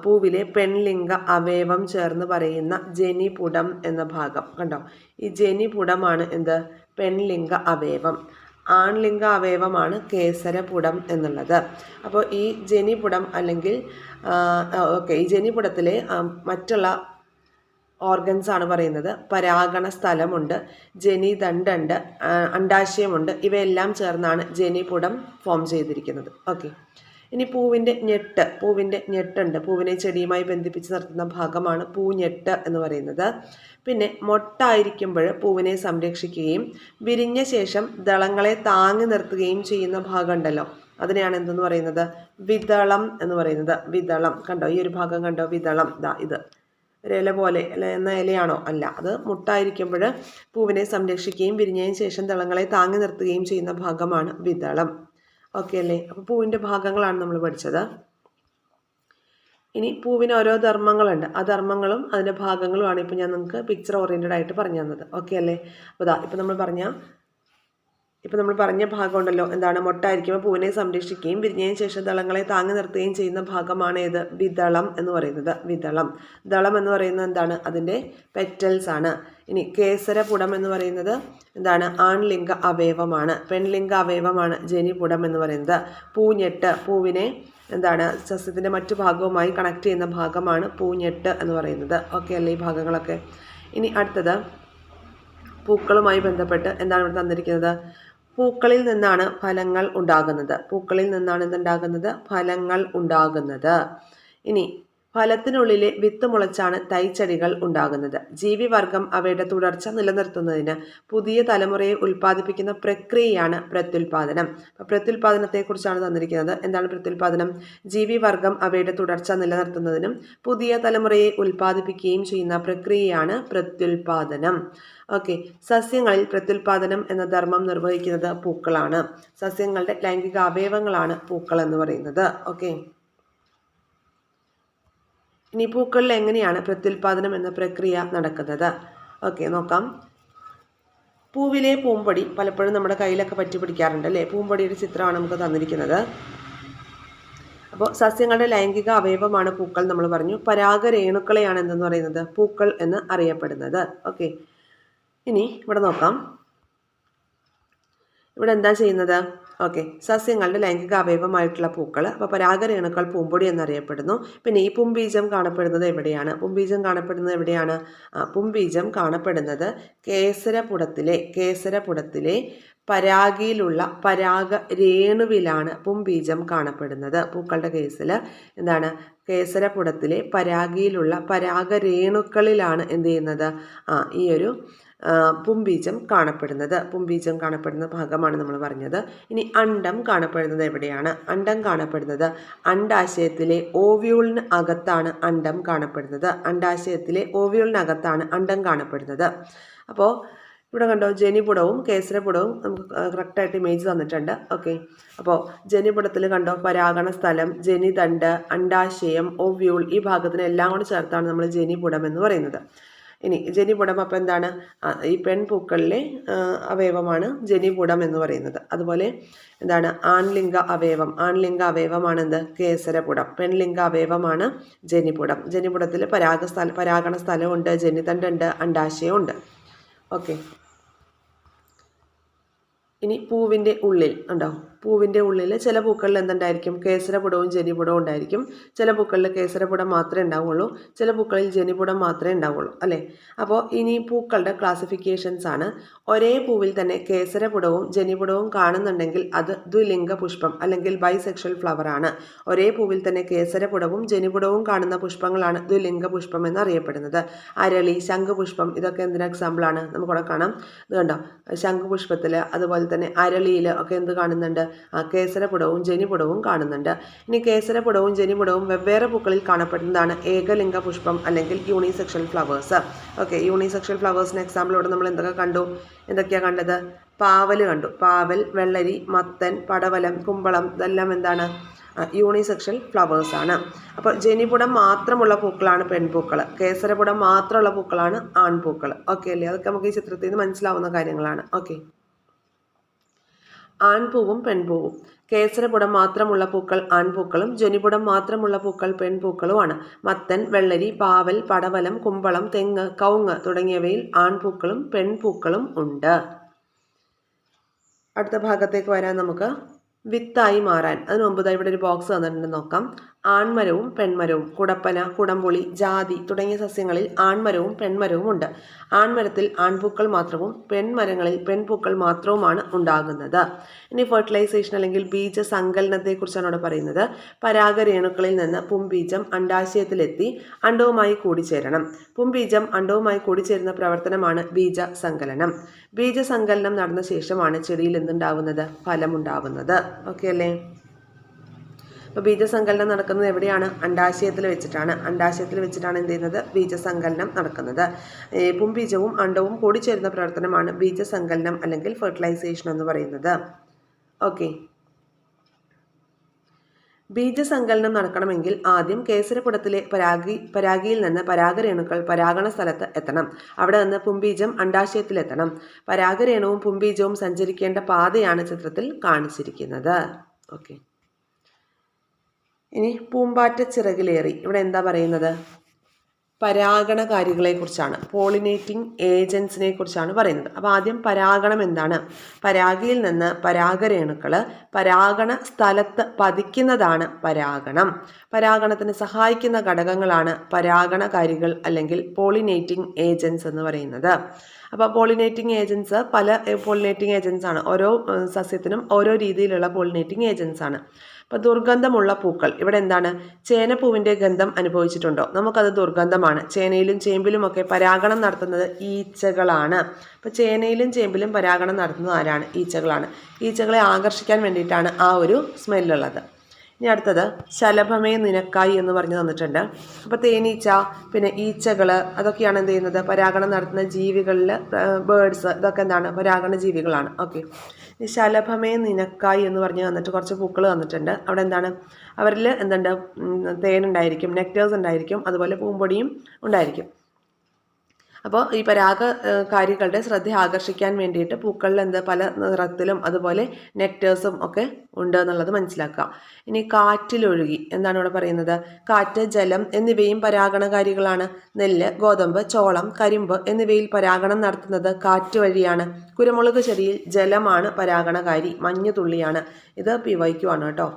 പൂവിലെ പെൺലിംഗ അവയവം ചേർന്ന് പറയുന്ന ജനിപുടം എന്ന ഭാഗം. കണ്ടോ, ഈ ജനിപുടമാണ് എന്ത് പെൺലിംഗ അവയവം. ആൺലിംഗ അവയവമാണ് കേസരപുടം എന്നുള്ളത്. അപ്പോൾ ഈ ജനിപുടം അല്ലെങ്കിൽ ഈ ജനിപുടത്തിലെ മറ്റുള്ള ഓർഗൻസ് ആണ് പറയുന്നത്. പരാഗണ സ്ഥലമുണ്ട്, ജനിതണ്ടുണ്ട്, അണ്ഡാശയമുണ്ട്. ഇവയെല്ലാം ചേർന്നാണ് ജനിപുടം ഫോം ചെയ്തിരിക്കുന്നത്. ഓക്കെ, ഇനി പൂവിൻ്റെ ഞെട്ടുണ്ട്. പൂവിനെ ചെടിയുമായി ബന്ധിപ്പിച്ച് നിർത്തുന്ന ഭാഗമാണ് പൂഞ്ഞെട്ട് എന്ന് പറയുന്നത്. പിന്നെ മൊട്ടായിരിക്കുമ്പോൾ പൂവിനെ സംരക്ഷിക്കുകയും വിരിഞ്ഞ ശേഷം ദളങ്ങളെ താങ്ങി നിർത്തുകയും ചെയ്യുന്ന ഭാഗം ഉണ്ടല്ലോ, അതിനെയാണ് എന്തെന്ന് പറയുന്നത്? വിതളം എന്ന് പറയുന്നത്. വിതളം കണ്ടോ, ഈ ഒരു ഭാഗം കണ്ടോ, വിതളം. ഇത് ഒരു ഇല പോലെ എന്ന ഇലയാണോ? അല്ല, അത് മുട്ടായിരിക്കുമ്പോൾ പൂവിനെ സംരക്ഷിക്കുകയും വിരിഞ്ഞതിന് ശേഷം ദളങ്ങളെ താങ്ങി നിർത്തുകയും ചെയ്യുന്ന ഭാഗമാണ് വിതളം. ഓക്കെ അല്ലേ? അപ്പോൾ പൂവിൻ്റെ ഭാഗങ്ങളാണ് നമ്മൾ പഠിച്ചത്. ഇനി പൂവിന് ഓരോ ധർമ്മങ്ങളുണ്ട്. ആ ധർമ്മങ്ങളും അതിൻ്റെ ഭാഗങ്ങളുമാണ് ഇപ്പോൾ ഞാൻ നിങ്ങൾക്ക് പിക്ചർ ഓറിയൻറ്റഡ് ആയിട്ട് പറഞ്ഞു തന്നത്. ഓക്കെ അല്ലേ? അപ്പോൾ ഇപ്പം നമ്മൾ പറഞ്ഞ ഭാഗം ഉണ്ടല്ലോ, എന്താണ്? മൊട്ടായിരിക്കുമ്പോൾ പൂവിനെ സംരക്ഷിക്കുകയും വിരിഞ്ഞതിന് ശേഷം ദളങ്ങളെ താങ്ങി നിർത്തുകയും ചെയ്യുന്ന ഭാഗമാണ് ഏത്? വിതളം എന്ന് പറയുന്നത്. വിതളം. ദളം എന്ന് പറയുന്നത് എന്താണ്? അതിൻ്റെ പെറ്റൽസ് ആണ്. ഇനി കേസരപുടം എന്ന് പറയുന്നത് എന്താണ്? ആൺലിംഗ അവയവമാണ്. പെൺലിംഗ അവയവമാണ് ജനിപുടം എന്ന് പറയുന്നത്. പൂഞ്ഞെട്ട്, പൂവിനെ എന്താണ് സസ്യത്തിൻ്റെ മറ്റു ഭാഗവുമായി കണക്ട് ചെയ്യുന്ന ഭാഗമാണ് പൂഞ്ഞെട്ട് എന്ന് പറയുന്നത്. ഓക്കെ അല്ലേ ഈ ഭാഗങ്ങളൊക്കെ? ഇനി അടുത്തത് പൂക്കളുമായി ബന്ധപ്പെട്ട് എന്താണ് ഇവിടെ തന്നിരിക്കുന്നത്? പൂക്കളിൽ നിന്നാണ് ഫലങ്ങൾ ഉണ്ടാകുന്നത്. പൂക്കളിൽ നിന്നാണ് എന്തുണ്ടാകുന്നത്? ഫലങ്ങൾ ഉണ്ടാകുന്നത്. ഇനി ഫലത്തിനുള്ളിലെ വിത്ത് മുളച്ചാണ് തൈച്ചെടികൾ ഉണ്ടാകുന്നത്. ജീവിവർഗം അവയുടെ തുടർച്ച നിലനിർത്തുന്നതിന് പുതിയ തലമുറയെ ഉൽപ്പാദിപ്പിക്കുന്ന പ്രക്രിയയാണ് പ്രത്യുൽപാദനം. അപ്പോൾ പ്രത്യുൽപാദനത്തെക്കുറിച്ചാണ് തന്നിരിക്കുന്നത്. എന്താണ് പ്രത്യുൽപാദനം? ജീവിവർഗം അവയുടെ തുടർച്ച നിലനിർത്തുന്നതിനും പുതിയ തലമുറയെ ഉൽപ്പാദിപ്പിക്കുകയും ചെയ്യുന്ന പ്രക്രിയയാണ് പ്രത്യുൽപാദനം. ഓക്കെ, സസ്യങ്ങളിൽ പ്രത്യുൽപാദനം എന്ന ധർമ്മം നിർവഹിക്കുന്നത് പൂക്കളാണ്. സസ്യങ്ങളുടെ ലൈംഗിക അവയവങ്ങളാണ് പൂക്കൾ എന്ന് പറയുന്നത്. ഓക്കെ, ഇനി പൂക്കളിൽ എങ്ങനെയാണ് പ്രത്യുൽപാദനം എന്ന പ്രക്രിയ നടക്കുന്നത്? ഓക്കെ, നോക്കാം. പൂവിലെ പൂമ്പൊടി പലപ്പോഴും നമ്മുടെ കയ്യിലൊക്കെ പറ്റി പിടിക്കാറുണ്ട് അല്ലേ? പൂമ്പൊടിയുടെ ചിത്രമാണ് നമുക്ക് തന്നിരിക്കുന്നത്. അപ്പോൾ സസ്യങ്ങളുടെ ലൈംഗിക അവയവമാണ് പൂക്കൾ നമ്മൾ പറഞ്ഞു. പരാഗരേണുക്കളെയാണ് എന്തെന്ന് പറയുന്നത്? പൂക്കൾ എന്ന് അറിയപ്പെടുന്നത്. ഓക്കെ, ഇനി ഇവിടെ നോക്കാം. ഇവിടെ എന്താ ചെയ്യുന്നത്? ഓക്കെ, സസ്യങ്ങളുടെ ലൈംഗിക അവയവമായിട്ടുള്ള പൂക്കൾ. അപ്പോൾ പരാഗരേണുക്കൾ പൂമ്പൊടി എന്നറിയപ്പെടുന്നു. പിന്നെ ഈ പുംബീജം കാണപ്പെടുന്നത് എവിടെയാണ്? പുംബീജം കാണപ്പെടുന്നത് എവിടെയാണ്? പുംബീജം കാണപ്പെടുന്നത് കേസരപുടത്തിലെ പരാഗിയിലുള്ള പരാഗരേണുവിലാണ് പുംബീജം കാണപ്പെടുന്നത്. പൂക്കളുടെ കേസിൽ എന്താണ്? കേസരപുടത്തിലെ പരാഗിയിലുള്ള പരാഗരേണുക്കളിലാണ് എന്ത് ചെയ്യുന്നത്? ഈ ഒരു പുംബീജം കാണപ്പെടുന്ന ഭാഗമാണ് നമ്മൾ പറഞ്ഞത്. ഇനി അണ്ഡം കാണപ്പെടുന്നത് എവിടെയാണ്? അണ്ഡം കാണപ്പെടുന്നത് അണ്ഡാശയത്തിലെ ഓവ്യൂളിന് അകത്താണ് അണ്ഡം കാണപ്പെടുന്നത്. അണ്ഡാശയത്തിലെ ഓവ്യൂളിനകത്താണ് അണ്ഡം കാണപ്പെടുന്നത്. അപ്പോൾ ഇവിടെ കണ്ടോ, ജനിപുടവും കേസരപുടവും നമുക്ക് കറക്റ്റായിട്ട് ഇമേജ് തന്നിട്ടുണ്ട്. ഓക്കെ, അപ്പോൾ ജനിപുടത്തിൽ കണ്ടോ പരാഗണ സ്ഥലം, ജനിതണ്ട്, അണ്ഡാശയം, ഓവ്യൂൾ, ഈ ഭാഗത്തിനെല്ലാം കൂടി ചേർത്താണ് നമ്മൾ ജനിപുടം എന്ന് പറയുന്നത്. ഇനി ജനിപുടം അപ്പോൾ എന്താണ്? ഈ പെൺപൂക്കളിലെ അവയവമാണ് ജനിപുടം എന്ന് പറയുന്നത്. അതുപോലെ എന്താണ്? ആൺലിംഗ അവയവമാണ് എന്ത്? കേസരപുടം. പെൺലിംഗ അവയവമാണ് ജനിപുടം. ജനിപുടത്തിൽ പരാഗണ സ്ഥലമുണ്ട്, ജനിതണ്ടുണ്ട്, അണ്ഡാശയമുണ്ട്. ഓക്കെ, ഇനി പൂവിൻ്റെ ഉള്ളിൽ ഉണ്ടോ? പൂവിൻ്റെ ഉള്ളിൽ ചില പൂക്കളിൽ എന്തുണ്ടായിരിക്കും? കേസരപുടവും ജനിപുടവും ഉണ്ടായിരിക്കും. ചില പൂക്കളിൽ കേസരപുടം മാത്രമേ ഉണ്ടാവുള്ളൂ, ചില പൂക്കളിൽ ജനിപുടം മാത്രമേ ഉണ്ടാവുള്ളൂ അല്ലേ? അപ്പോൾ ഇനി പൂക്കളുടെ ക്ലാസിഫിക്കേഷൻസ് ആണ്. ഒരേ പൂവിൽ തന്നെ കേസരപുടവും ജനിപുടവും കാണുന്നുണ്ടെങ്കിൽ അത് ദ്വിലിംഗ പുഷ്പം അല്ലെങ്കിൽ ബൈസെക്ഷൽ ഫ്ലവർ ആണ്. ഒരേ പൂവിൽ തന്നെ കേസരപുടവും ജനിപുടവും കാണുന്ന പുഷ്പങ്ങളാണ് ദ്വിലിംഗ പുഷ്പം എന്നറിയപ്പെടുന്നത്. അരളി, ശംഖുപുഷ്പം, ഇതൊക്കെ എന്തിന് എക്സാമ്പിളാണ്? നമുക്കിവിടെ കാണാം. ഇത് കണ്ടോ, ശംഖുപുഷ്പത്തിൽ അതുപോലെ തന്നെ അരളിയിൽ ഒക്കെ എന്ത് കാണുന്നുണ്ട്? കേസരപുടവും ജനിപുടവും കാണുന്നുണ്ട്. ഇനി കേസരപുടവും ജനിപുടവും വെവ്വേറെ പൂക്കളിൽ കാണപ്പെടുന്നതാണ് ഏകലിംഗ പുഷ്പം അല്ലെങ്കിൽ യൂണിസെക്ഷൽ ഫ്ലവേഴ്സ്. ഓക്കെ, യൂണിസെക്ഷൽ ഫ്ലവേഴ്സിന് എക്സാമ്പിളോട് നമ്മൾ എന്തൊക്കെയാണ് കണ്ടത്? പാവൽ കണ്ടു. പാവൽ, വെള്ളരി, മത്തൻ, പടവലം, കുമ്പളം, ഇതെല്ലാം എന്താണ്? യൂണിസെക്ഷൽ ഫ്ലവേഴ്സാണ്. അപ്പോൾ ജനിപുടം മാത്രമുള്ള പൂക്കളാണ് പെൺപൂക്കൾ, കേസരപുടം മാത്രമുള്ള പൂക്കളാണ് ആൺപൂക്കൾ. ഓക്കെ അല്ലേ? അതൊക്കെ നമുക്ക് ഈ ചിത്രത്തിൽ നിന്ന് മനസ്സിലാവുന്ന കാര്യങ്ങളാണ്. ഓക്കെ, ആൺപൂവും പെൺപൂവും. കേസരപുടം മാത്രമുള്ള പൂക്കൾ ആൺപൂക്കളും ജനിപുടം മാത്രമുള്ള പൂക്കൾ പെൺപൂക്കളുമാണ്. മത്തൻ, വെള്ളരി, പാവൽ, പടവലം, കുമ്പളം, തെങ്ങ്, കവുങ്ങ് തുടങ്ങിയവയിൽ ആൺപൂക്കളും പെൺപൂക്കളും ഉണ്ട്. അടുത്ത ഭാഗത്തേക്ക് വരാൻ നമുക്ക് വിത്തായി മാറാൻ. അതിന് മുമ്പ് ഇവിടെ ഒരു ബോക്സ് തന്നിട്ടുണ്ട്, നോക്കാം. ആൺമരവും പെൺമരവും. കുടപ്പന, കുടംപുളി, ജാതി തുടങ്ങിയ സസ്യങ്ങളിൽ ആൺമരവും പെൺമരവും ഉണ്ട്. ആൺമരത്തിൽ ആൺപൂക്കൾ മാത്രവും പെൺമരങ്ങളിൽ പെൺപൂക്കൾ മാത്രവുമാണ് ഉണ്ടാകുന്നത്. ഇനി ഫെർട്ടിലൈസേഷൻ അല്ലെങ്കിൽ ബീജസങ്കലനത്തെക്കുറിച്ചാണ് ഇവിടെ പറയുന്നത്. പരാഗരേണുക്കളിൽ നിന്ന് പുംബീജം അണ്ഡാശയത്തിലെത്തി അണ്ഡവുമായി കൂടിച്ചേരണം. പുംബീജം അണ്ഡവുമായി കൂടിച്ചേരുന്ന പ്രവർത്തനമാണ് ബീജസങ്കലനം. ബീജസങ്കലനം നടന്ന ശേഷമാണ് ചെടിയിൽ എന്തുണ്ടാവുന്നത്? ഫലമുണ്ടാവുന്നത്. ഓക്കെ അല്ലേ? അപ്പോൾ ബീജസങ്കലനം നടക്കുന്നത് എവിടെയാണ്? അണ്ഡാശയത്തിൽ വെച്ചിട്ടാണ്. അണ്ഡാശയത്തിൽ വെച്ചിട്ടാണ് എന്ത് ചെയ്യുന്നത്? ബീജസങ്കലനം നടക്കുന്നത്. പുംബീജവും അണ്ഡവും കൂടിച്ചേരുന്ന പ്രവർത്തനമാണ് ബീജസങ്കലനം അല്ലെങ്കിൽ ഫെർട്ടിലൈസേഷൻ എന്ന് പറയുന്നത്. ഓക്കെ, ബീജസങ്കലനം നടക്കണമെങ്കിൽ ആദ്യം കേസരപുടത്തിലെ പരാഗിയിൽ നിന്ന് പരാഗരേണുക്കൾ പരാഗണ സ്ഥലത്ത് എത്തണം. അവിടെ നിന്ന് പുംബീജം അണ്ഡാശയത്തിലെത്തണം. പരാഗരേണുവും പുംബീജവും സഞ്ചരിക്കേണ്ട പാതയാണ് ചിത്രത്തിൽ കാണിച്ചിരിക്കുന്നത്. ഓക്കെ, ഇനി പൂമ്പാറ്റ ചിറകിലേറി. ഇവിടെ എന്താ പറയുന്നത്? പരാഗണകാരികളെ കുറിച്ചാണ്, പോളിനേറ്റിംഗ് ഏജൻസിനെ കുറിച്ചാണ് പറയുന്നത്. അപ്പോൾ ആദ്യം പരാഗണം എന്താണ്? പരാഗിയിൽ നിന്ന് പരാഗരേണുക്കൾ പരാഗണ സ്ഥലത്ത് പതിക്കുന്നതാണ് പരാഗണം. പരാഗണത്തിന് സഹായിക്കുന്ന ഘടകങ്ങളാണ് പരാഗണകാരികൾ അല്ലെങ്കിൽ പോളിനേറ്റിംഗ് ഏജൻസ് എന്ന് പറയുന്നത്. അപ്പോൾ പോളിനേറ്റിംഗ് ഏജൻസ് പല പോളിനേറ്റിംഗ് ഏജൻസ് ആണ്. ഓരോ സസ്യത്തിനും ഓരോ രീതിയിലുള്ള പോളിനേറ്റിംഗ് ഏജൻസ് ആണ്. അപ്പോൾ ദുർഗന്ധമുള്ള പൂക്കൾ. ഇവിടെ എന്താണ്? ചേനപ്പൂവിൻ്റെ ഗന്ധം അനുഭവിച്ചിട്ടുണ്ടോ? നമുക്കത് ദുർഗന്ധമാണ്. ചേനയിലും ചേമ്പിലും ഒക്കെ പരാഗണം നടത്തുന്നത് ഈച്ചകളാണ്. അപ്പോൾ ചേനയിലും ചേമ്പിലും പരാഗണം നടത്തുന്നത് ആരാണ്? ഈച്ചകളാണ്. ഈച്ചകളെ ആകർഷിക്കാൻ വേണ്ടിയിട്ടാണ് ആ ഒരു സ്മെല്ലുള്ളത്. ഇനി അടുത്തത് ശലഭമേ നിനക്കായി എന്ന് പറഞ്ഞു തന്നിട്ടുണ്ട്. അപ്പോൾ തേനീച്ച, പിന്നെ ഈച്ചകൾ, അതൊക്കെയാണ് എന്ത് ചെയ്യുന്നത്? പരാഗണം നടത്തുന്ന ജീവികളിൽ ബേഡ്സ്, ഇതൊക്കെ എന്താണ്? പരാഗണ ജീവികളാണ്. ഓക്കെ, ഈ ശലഭമേ നിനക്കായി എന്ന് പറഞ്ഞ് തന്നിട്ട് കുറച്ച് പൂക്കൾ തന്നിട്ടുണ്ട്. അവിടെ എന്താണ്? അവരിൽ എന്തുണ്ട്? തേനുണ്ടായിരിക്കും, നെക്ടേഴ്സ് ഉണ്ടായിരിക്കും, അതുപോലെ പൂമ്പൊടിയും ഉണ്ടായിരിക്കും. അപ്പോൾ ഈ പരാഗകാരികളുടെ ശ്രദ്ധ ആകർഷിക്കാൻ വേണ്ടിയിട്ട് പൂക്കളിൽ പല നിറത്തിലും അതുപോലെ നെക്ടേഴ്സും ഒക്കെ ഉണ്ട് എന്നുള്ളത് മനസ്സിലാക്കുക. ഇനി കാറ്റിലൊഴുകി എന്താണ് ഇവിടെ പറയുന്നത്? കാറ്റ്, ജലം എന്നിവയും പരാഗണകാരികളാണ്. നെല്ല്, ഗോതമ്പ്, ചോളം, കരിമ്പ് എന്നിവയിൽ പരാഗണം നടത്തുന്നത് കാറ്റ് വഴിയാണ്. കുരുമുളക് ചെടിയിൽ ജലമാണ് പരാഗണകാരി, മഞ്ഞുതുള്ളിയാണ്. ഇത് PYQ ആണ് കേട്ടോ.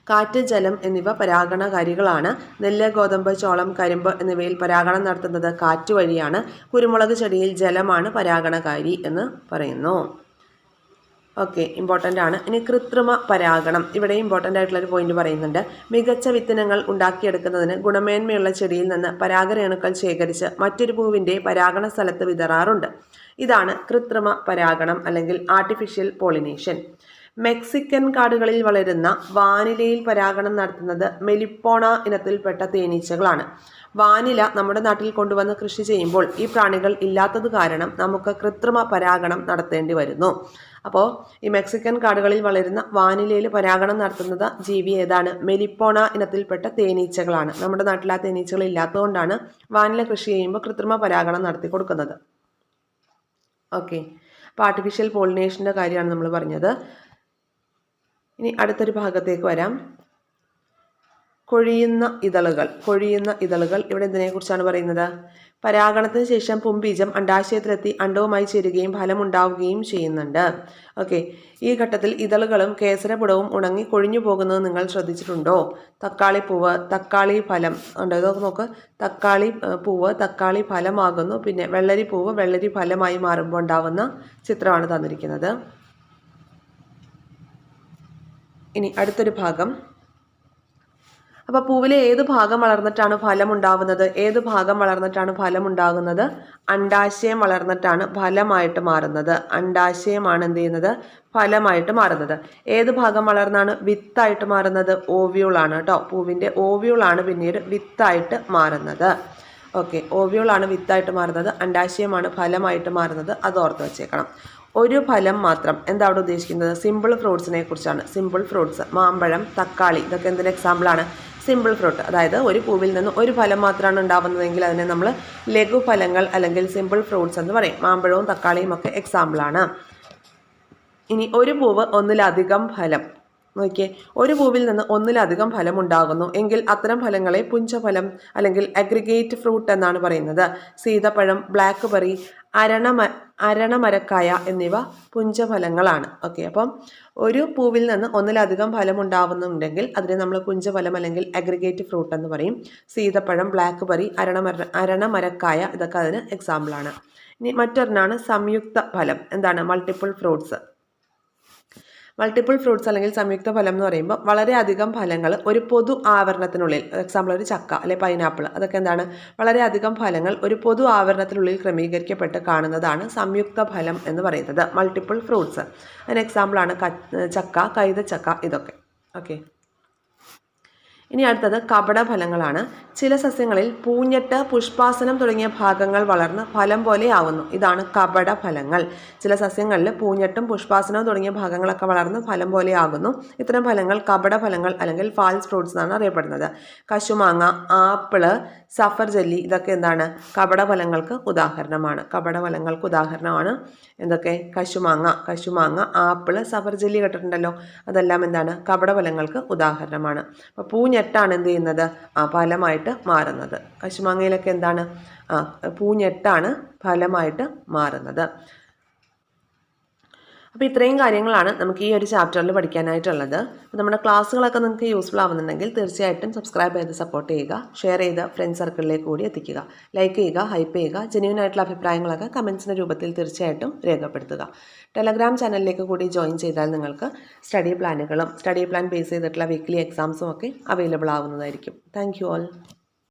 കാറ്റ്, ജലം എന്നിവ പരാഗണകാരികളാണ്. നെല്ല്, ഗോതമ്പ്, ചോളം, കരിമ്പ് എന്നിവയിൽ പരാഗണം നടത്തുന്നത് കാറ്റ് വഴിയാണ്. കുരുമുളക് ചെടിയിൽ ജലമാണ് പരാഗണകാരി എന്ന് പറയുന്നു. ഓക്കെ, ഇമ്പോർട്ടൻ്റ് ആണ്. ഇനി കൃത്രിമ പരാഗണം. ഇവിടെ ഇമ്പോർട്ടൻ്റ് ആയിട്ടുള്ളൊരു പോയിന്റ് പറയുന്നുണ്ട്. മികച്ച വിത്തിനങ്ങൾ ഉണ്ടാക്കിയെടുക്കുന്നതിന് ഗുണമേന്മയുള്ള ചെടിയിൽ നിന്ന് പരാഗരേണുക്കൾ ശേഖരിച്ച് മറ്റൊരു പൂവിൻ്റെ പരാഗണ സ്ഥലത്ത് വിതറാറുണ്ട്. ഇതാണ് കൃത്രിമ പരാഗണം അല്ലെങ്കിൽ ആർട്ടിഫിഷ്യൽ പോളിനേഷൻ. മെക്സിക്കൻ കാടുകളിൽ വളരുന്ന വാനിലയിൽ പരാഗണം നടത്തുന്നത് മെലിപ്പോണ ഇനത്തിൽപ്പെട്ട തേനീച്ചകളാണ്. വാനില നമ്മുടെ നാട്ടിൽ കൊണ്ടുവന്ന് കൃഷി ചെയ്യുമ്പോൾ ഈ പ്രാണികൾ ഇല്ലാത്തത് കാരണം നമുക്ക് കൃത്രിമ പരാഗണം നടത്തേണ്ടി വരുന്നു. അപ്പോൾ ഈ മെക്സിക്കൻ കാടുകളിൽ വളരുന്ന വാനിലയിൽ പരാഗണം നടത്തുന്നത് ജീവി ഏതാണ്? മെലിപ്പോണ ഇനത്തിൽപ്പെട്ട തേനീച്ചകളാണ്. നമ്മുടെ നാട്ടിൽ ആ തേനീച്ചകൾ ഇല്ലാത്തതുകൊണ്ടാണ് വാനില കൃഷി ചെയ്യുമ്പോൾ കൃത്രിമ പരാഗണം നടത്തി കൊടുക്കുന്നത്. ഓക്കെ, അപ്പോൾ ആർട്ടിഫിഷ്യൽ പോളിനേഷൻ്റെ കാര്യമാണ് നമ്മൾ പറഞ്ഞത്. ഇനി അടുത്തൊരു ഭാഗത്തേക്ക് വരാം. കൊഴിയുന്ന ഇതളുകൾ. കൊഴിയുന്ന ഇതളുകൾ ഇവിടെ എന്തിനെക്കുറിച്ചാണ് പറയുന്നത്? പരാഗണത്തിന് ശേഷം പുംബീജം അണ്ഡാശയത്തിലെത്തി അണ്ഡവുമായി ചേരുകയും ഫലമുണ്ടാവുകയും ചെയ്യുന്നുണ്ട്. ഓക്കെ, ഈ ഘട്ടത്തിൽ ഇതളുകളും കേസരപുടവും ഉണങ്ങി കൊഴിഞ്ഞു പോകുന്നത് നിങ്ങൾ ശ്രദ്ധിച്ചിട്ടുണ്ടോ? തക്കാളിപ്പൂവ്, തക്കാളി ഫലം ഉണ്ട്. ഇതൊക്കെ നോക്ക്. തക്കാളി പൂവ് തക്കാളി ഫലമാകുന്നു. പിന്നെ വെള്ളരി പൂവ് വെള്ളരി ഫലമായി മാറുമ്പോൾ ഉണ്ടാവുന്ന ചിത്രമാണ് തന്നിരിക്കുന്നത്. ഇനി അടുത്തൊരു ഭാഗം. അപ്പോൾ പൂവിലെ ഏത് ഭാഗം വളർന്നിട്ടാണ് ഫലം ഉണ്ടാവുന്നത്? ഏത് ഭാഗം വളർന്നിട്ടാണ് ഫലം ഉണ്ടാകുന്നത്? അണ്ഡാശയം വളർന്നിട്ടാണ് ഫലമായിട്ട് മാറുന്നത്. അണ്ഡാശയമാണ് എന്ത് ചെയ്യുന്നത്? ഫലമായിട്ട് മാറുന്നത്. ഏത് ഭാഗം വളർന്നാണ് വിത്തായിട്ട് മാറുന്നത്? ഓവ്യൂളാണ് കേട്ടോ. പൂവിൻ്റെ ഓവ്യൂളാണ് പിന്നീട് വിത്തായിട്ട് മാറുന്നത്. ഓക്കെ, ഓവ്യൂളാണ് വിത്തായിട്ട് മാറുന്നത്, അണ്ഡാശയമാണ് ഫലമായിട്ട് മാറുന്നത്. അത് ഓർത്ത് വെച്ചേക്കണം. ഒരു ഫലം മാത്രം. എന്താ അവിടെ ഉദ്ദേശിക്കുന്നത്? സിമ്പിൾ ഫ്രൂട്ട്സിനെ കുറിച്ചാണ്. സിമ്പിൾ ഫ്രൂട്ട്സ്, മാമ്പഴം, തക്കാളി, ഇതൊക്കെ എന്തിൻ്റെ എക്സാമ്പിളാണ്? Simple fruit. അതായത് ഒരു പൂവിൽ നിന്ന് ഒരു ഫലം മാത്രമാണ് ഉണ്ടാവുന്നതെങ്കിൽ അതിനെ നമ്മൾ ലഘുഫലങ്ങൾ അല്ലെങ്കിൽ സിമ്പിൾ ഫ്രൂട്ട്സ് എന്ന് പറയും. മാമ്പഴവും തക്കാളിയും ഒക്കെ എക്സാമ്പിളാണ്. ഇനി ഒരു പൂവ് ഒന്നിലധികം ഫലം. നോക്കിയേ, ഒരു പൂവിൽ നിന്ന് ഒന്നിലധികം ഫലം ഉണ്ടാകുന്നു എങ്കിൽ അത്തരം ഫലങ്ങളെ പുഞ്ചഫലം അല്ലെങ്കിൽ അഗ്രിഗേറ്റ് ഫ്രൂട്ട് എന്നാണ് പറയുന്നത്. സീതപ്പഴം, ബ്ലാക്ക് ബെറി, അരണമരക്കായ എന്നിവ പുഞ്ചഫലങ്ങളാണ്. ഓക്കെ, അപ്പം ഒരു പൂവിൽ നിന്ന് ഒന്നിലധികം ഫലം ഉണ്ടാവുന്നുണ്ടെങ്കിൽ അതിനെ നമ്മൾ പുഞ്ചഫലം അല്ലെങ്കിൽ അഗ്രിഗേറ്റ് ഫ്രൂട്ട് എന്ന് പറയും. സീതപ്പഴം, ബ്ലാക്ക് ബെറി, അരണമരക്കായ ഇതൊക്കെ അതിന് എക്സാമ്പിളാണ്. ഇനി മറ്റൊരെണ്ണമാണ് സംയുക്ത ഫലം. എന്താണ്? Multiple fruits. മൾട്ടിപ്പിൾ ഫ്രൂട്ട്സ് അല്ലെങ്കിൽ സംയുക്ത ഫലം എന്ന് പറയുമ്പോൾ വളരെയധികം ഫലങ്ങൾ ഒരു പൊതു ആവരണത്തിനുള്ളിൽ, എക്സാമ്പിൾ ഒരു ചക്ക അല്ലെ പൈനാപ്പിൾ, അതൊക്കെ എന്താണ്? വളരെയധികം ഫലങ്ങൾ ഒരു പൊതു ആവരണത്തിനുള്ളിൽ ക്രമീകരിക്കപ്പെട്ട് കാണുന്നതാണ് സംയുക്ത ഫലം എന്ന് പറയുന്നത്. മൾട്ടിപ്പിൾ ഫ്രൂട്ട്സ് അതിന് എക്സാമ്പിളാണ് ചക്ക, കൈതച്ചക്ക, ഇതൊക്കെ. ഓക്കെ, ഇനി അടുത്തത് കപടഫലങ്ങളാണ്. ചില സസ്യങ്ങളിൽ പൂഞ്ഞെട്ട്, പുഷ്പാസനം തുടങ്ങിയ ഭാഗങ്ങൾ വളർന്ന് ഫലം പോലെ ആവുന്നു. ഇതാണ് കപടഫലങ്ങൾ. ചില സസ്യങ്ങളിൽ പൂഞ്ഞെട്ടും പുഷ്പാസനവും തുടങ്ങിയ ഭാഗങ്ങളൊക്കെ വളർന്ന് ഫലം പോലെ ആകുന്നു. ഇത്തരം ഫലങ്ങൾ കപടഫലങ്ങൾ അല്ലെങ്കിൽ ഫാൾസ് ഫ്രൂട്ട്സ് എന്നാണ് അറിയപ്പെടുന്നത്. കശുമാങ്ങ, ആപ്പിള്, സഫർ ജെല്ലി ഇതൊക്കെ എന്താണ്? കപടഫലങ്ങൾക്ക് ഉദാഹരണമാണ്. കപടഫലങ്ങൾക്ക് ഉദാഹരണമാണ് എന്തൊക്കെ? കശുമാങ്ങ, ആപ്പിള്, സഫർ ജെല്ലി കേട്ടിട്ടുണ്ടല്ലോ. അതെല്ലാം എന്താണ്? കപടഫലങ്ങൾക്ക് ഉദാഹരണമാണ്. അപ്പോൾ പൂഞ്ഞെട്ടാണ് എന്ത് ചെയ്യുന്നത്? ഫലമായിട്ട് മാറുന്നത്. കശുമാങ്ങയിലൊക്കെ എന്താണ്? പൂഞ്ഞെട്ടാണ് ഫലമായിട്ട് മാറുന്നത്. അപ്പോൾ ഇത്രയും കാര്യങ്ങളാണ് നമുക്ക് ഈ ഒരു ചാപ്റ്ററിൽ പഠിക്കാനായിട്ടുള്ളത്. അപ്പോൾ നമ്മുടെ ക്ലാസ്സുകളൊക്കെ നിങ്ങൾക്ക് യൂസ്ഫുൾ ആവുന്നുണ്ടെങ്കിൽ തീർച്ചയായിട്ടും സബ്സ്ക്രൈബ് ചെയ്ത് സപ്പോർട്ട് ചെയ്യുക, ഷെയർ ചെയ്ത് ഫ്രണ്ട്സ് സർക്കിളിലേക്ക് കൂടി എത്തിക്കുക, ലൈക്ക് ചെയ്യുക, ഹൈപ്പ് ചെയ്യുക, ജെന്യൂൻ ആയിട്ടുള്ള അഭിപ്രായങ്ങളൊക്കെ കമൻസിൻ്റെ രൂപത്തിൽ തീർച്ചയായിട്ടും രേഖപ്പെടുത്തുക. ടെലഗ്രാം ചാനലിലേക്ക് കൂടി ജോയിൻ ചെയ്താൽ നിങ്ങൾക്ക് സ്റ്റഡി പ്ലാനുകളും സ്റ്റഡി പ്ലാൻ ബേസ് ചെയ്തിട്ടുള്ള വീക്ക്ലി എക്സാംസും ഒക്കെ അവൈലബിൾ ആവുന്നതായിരിക്കും. Thank you all.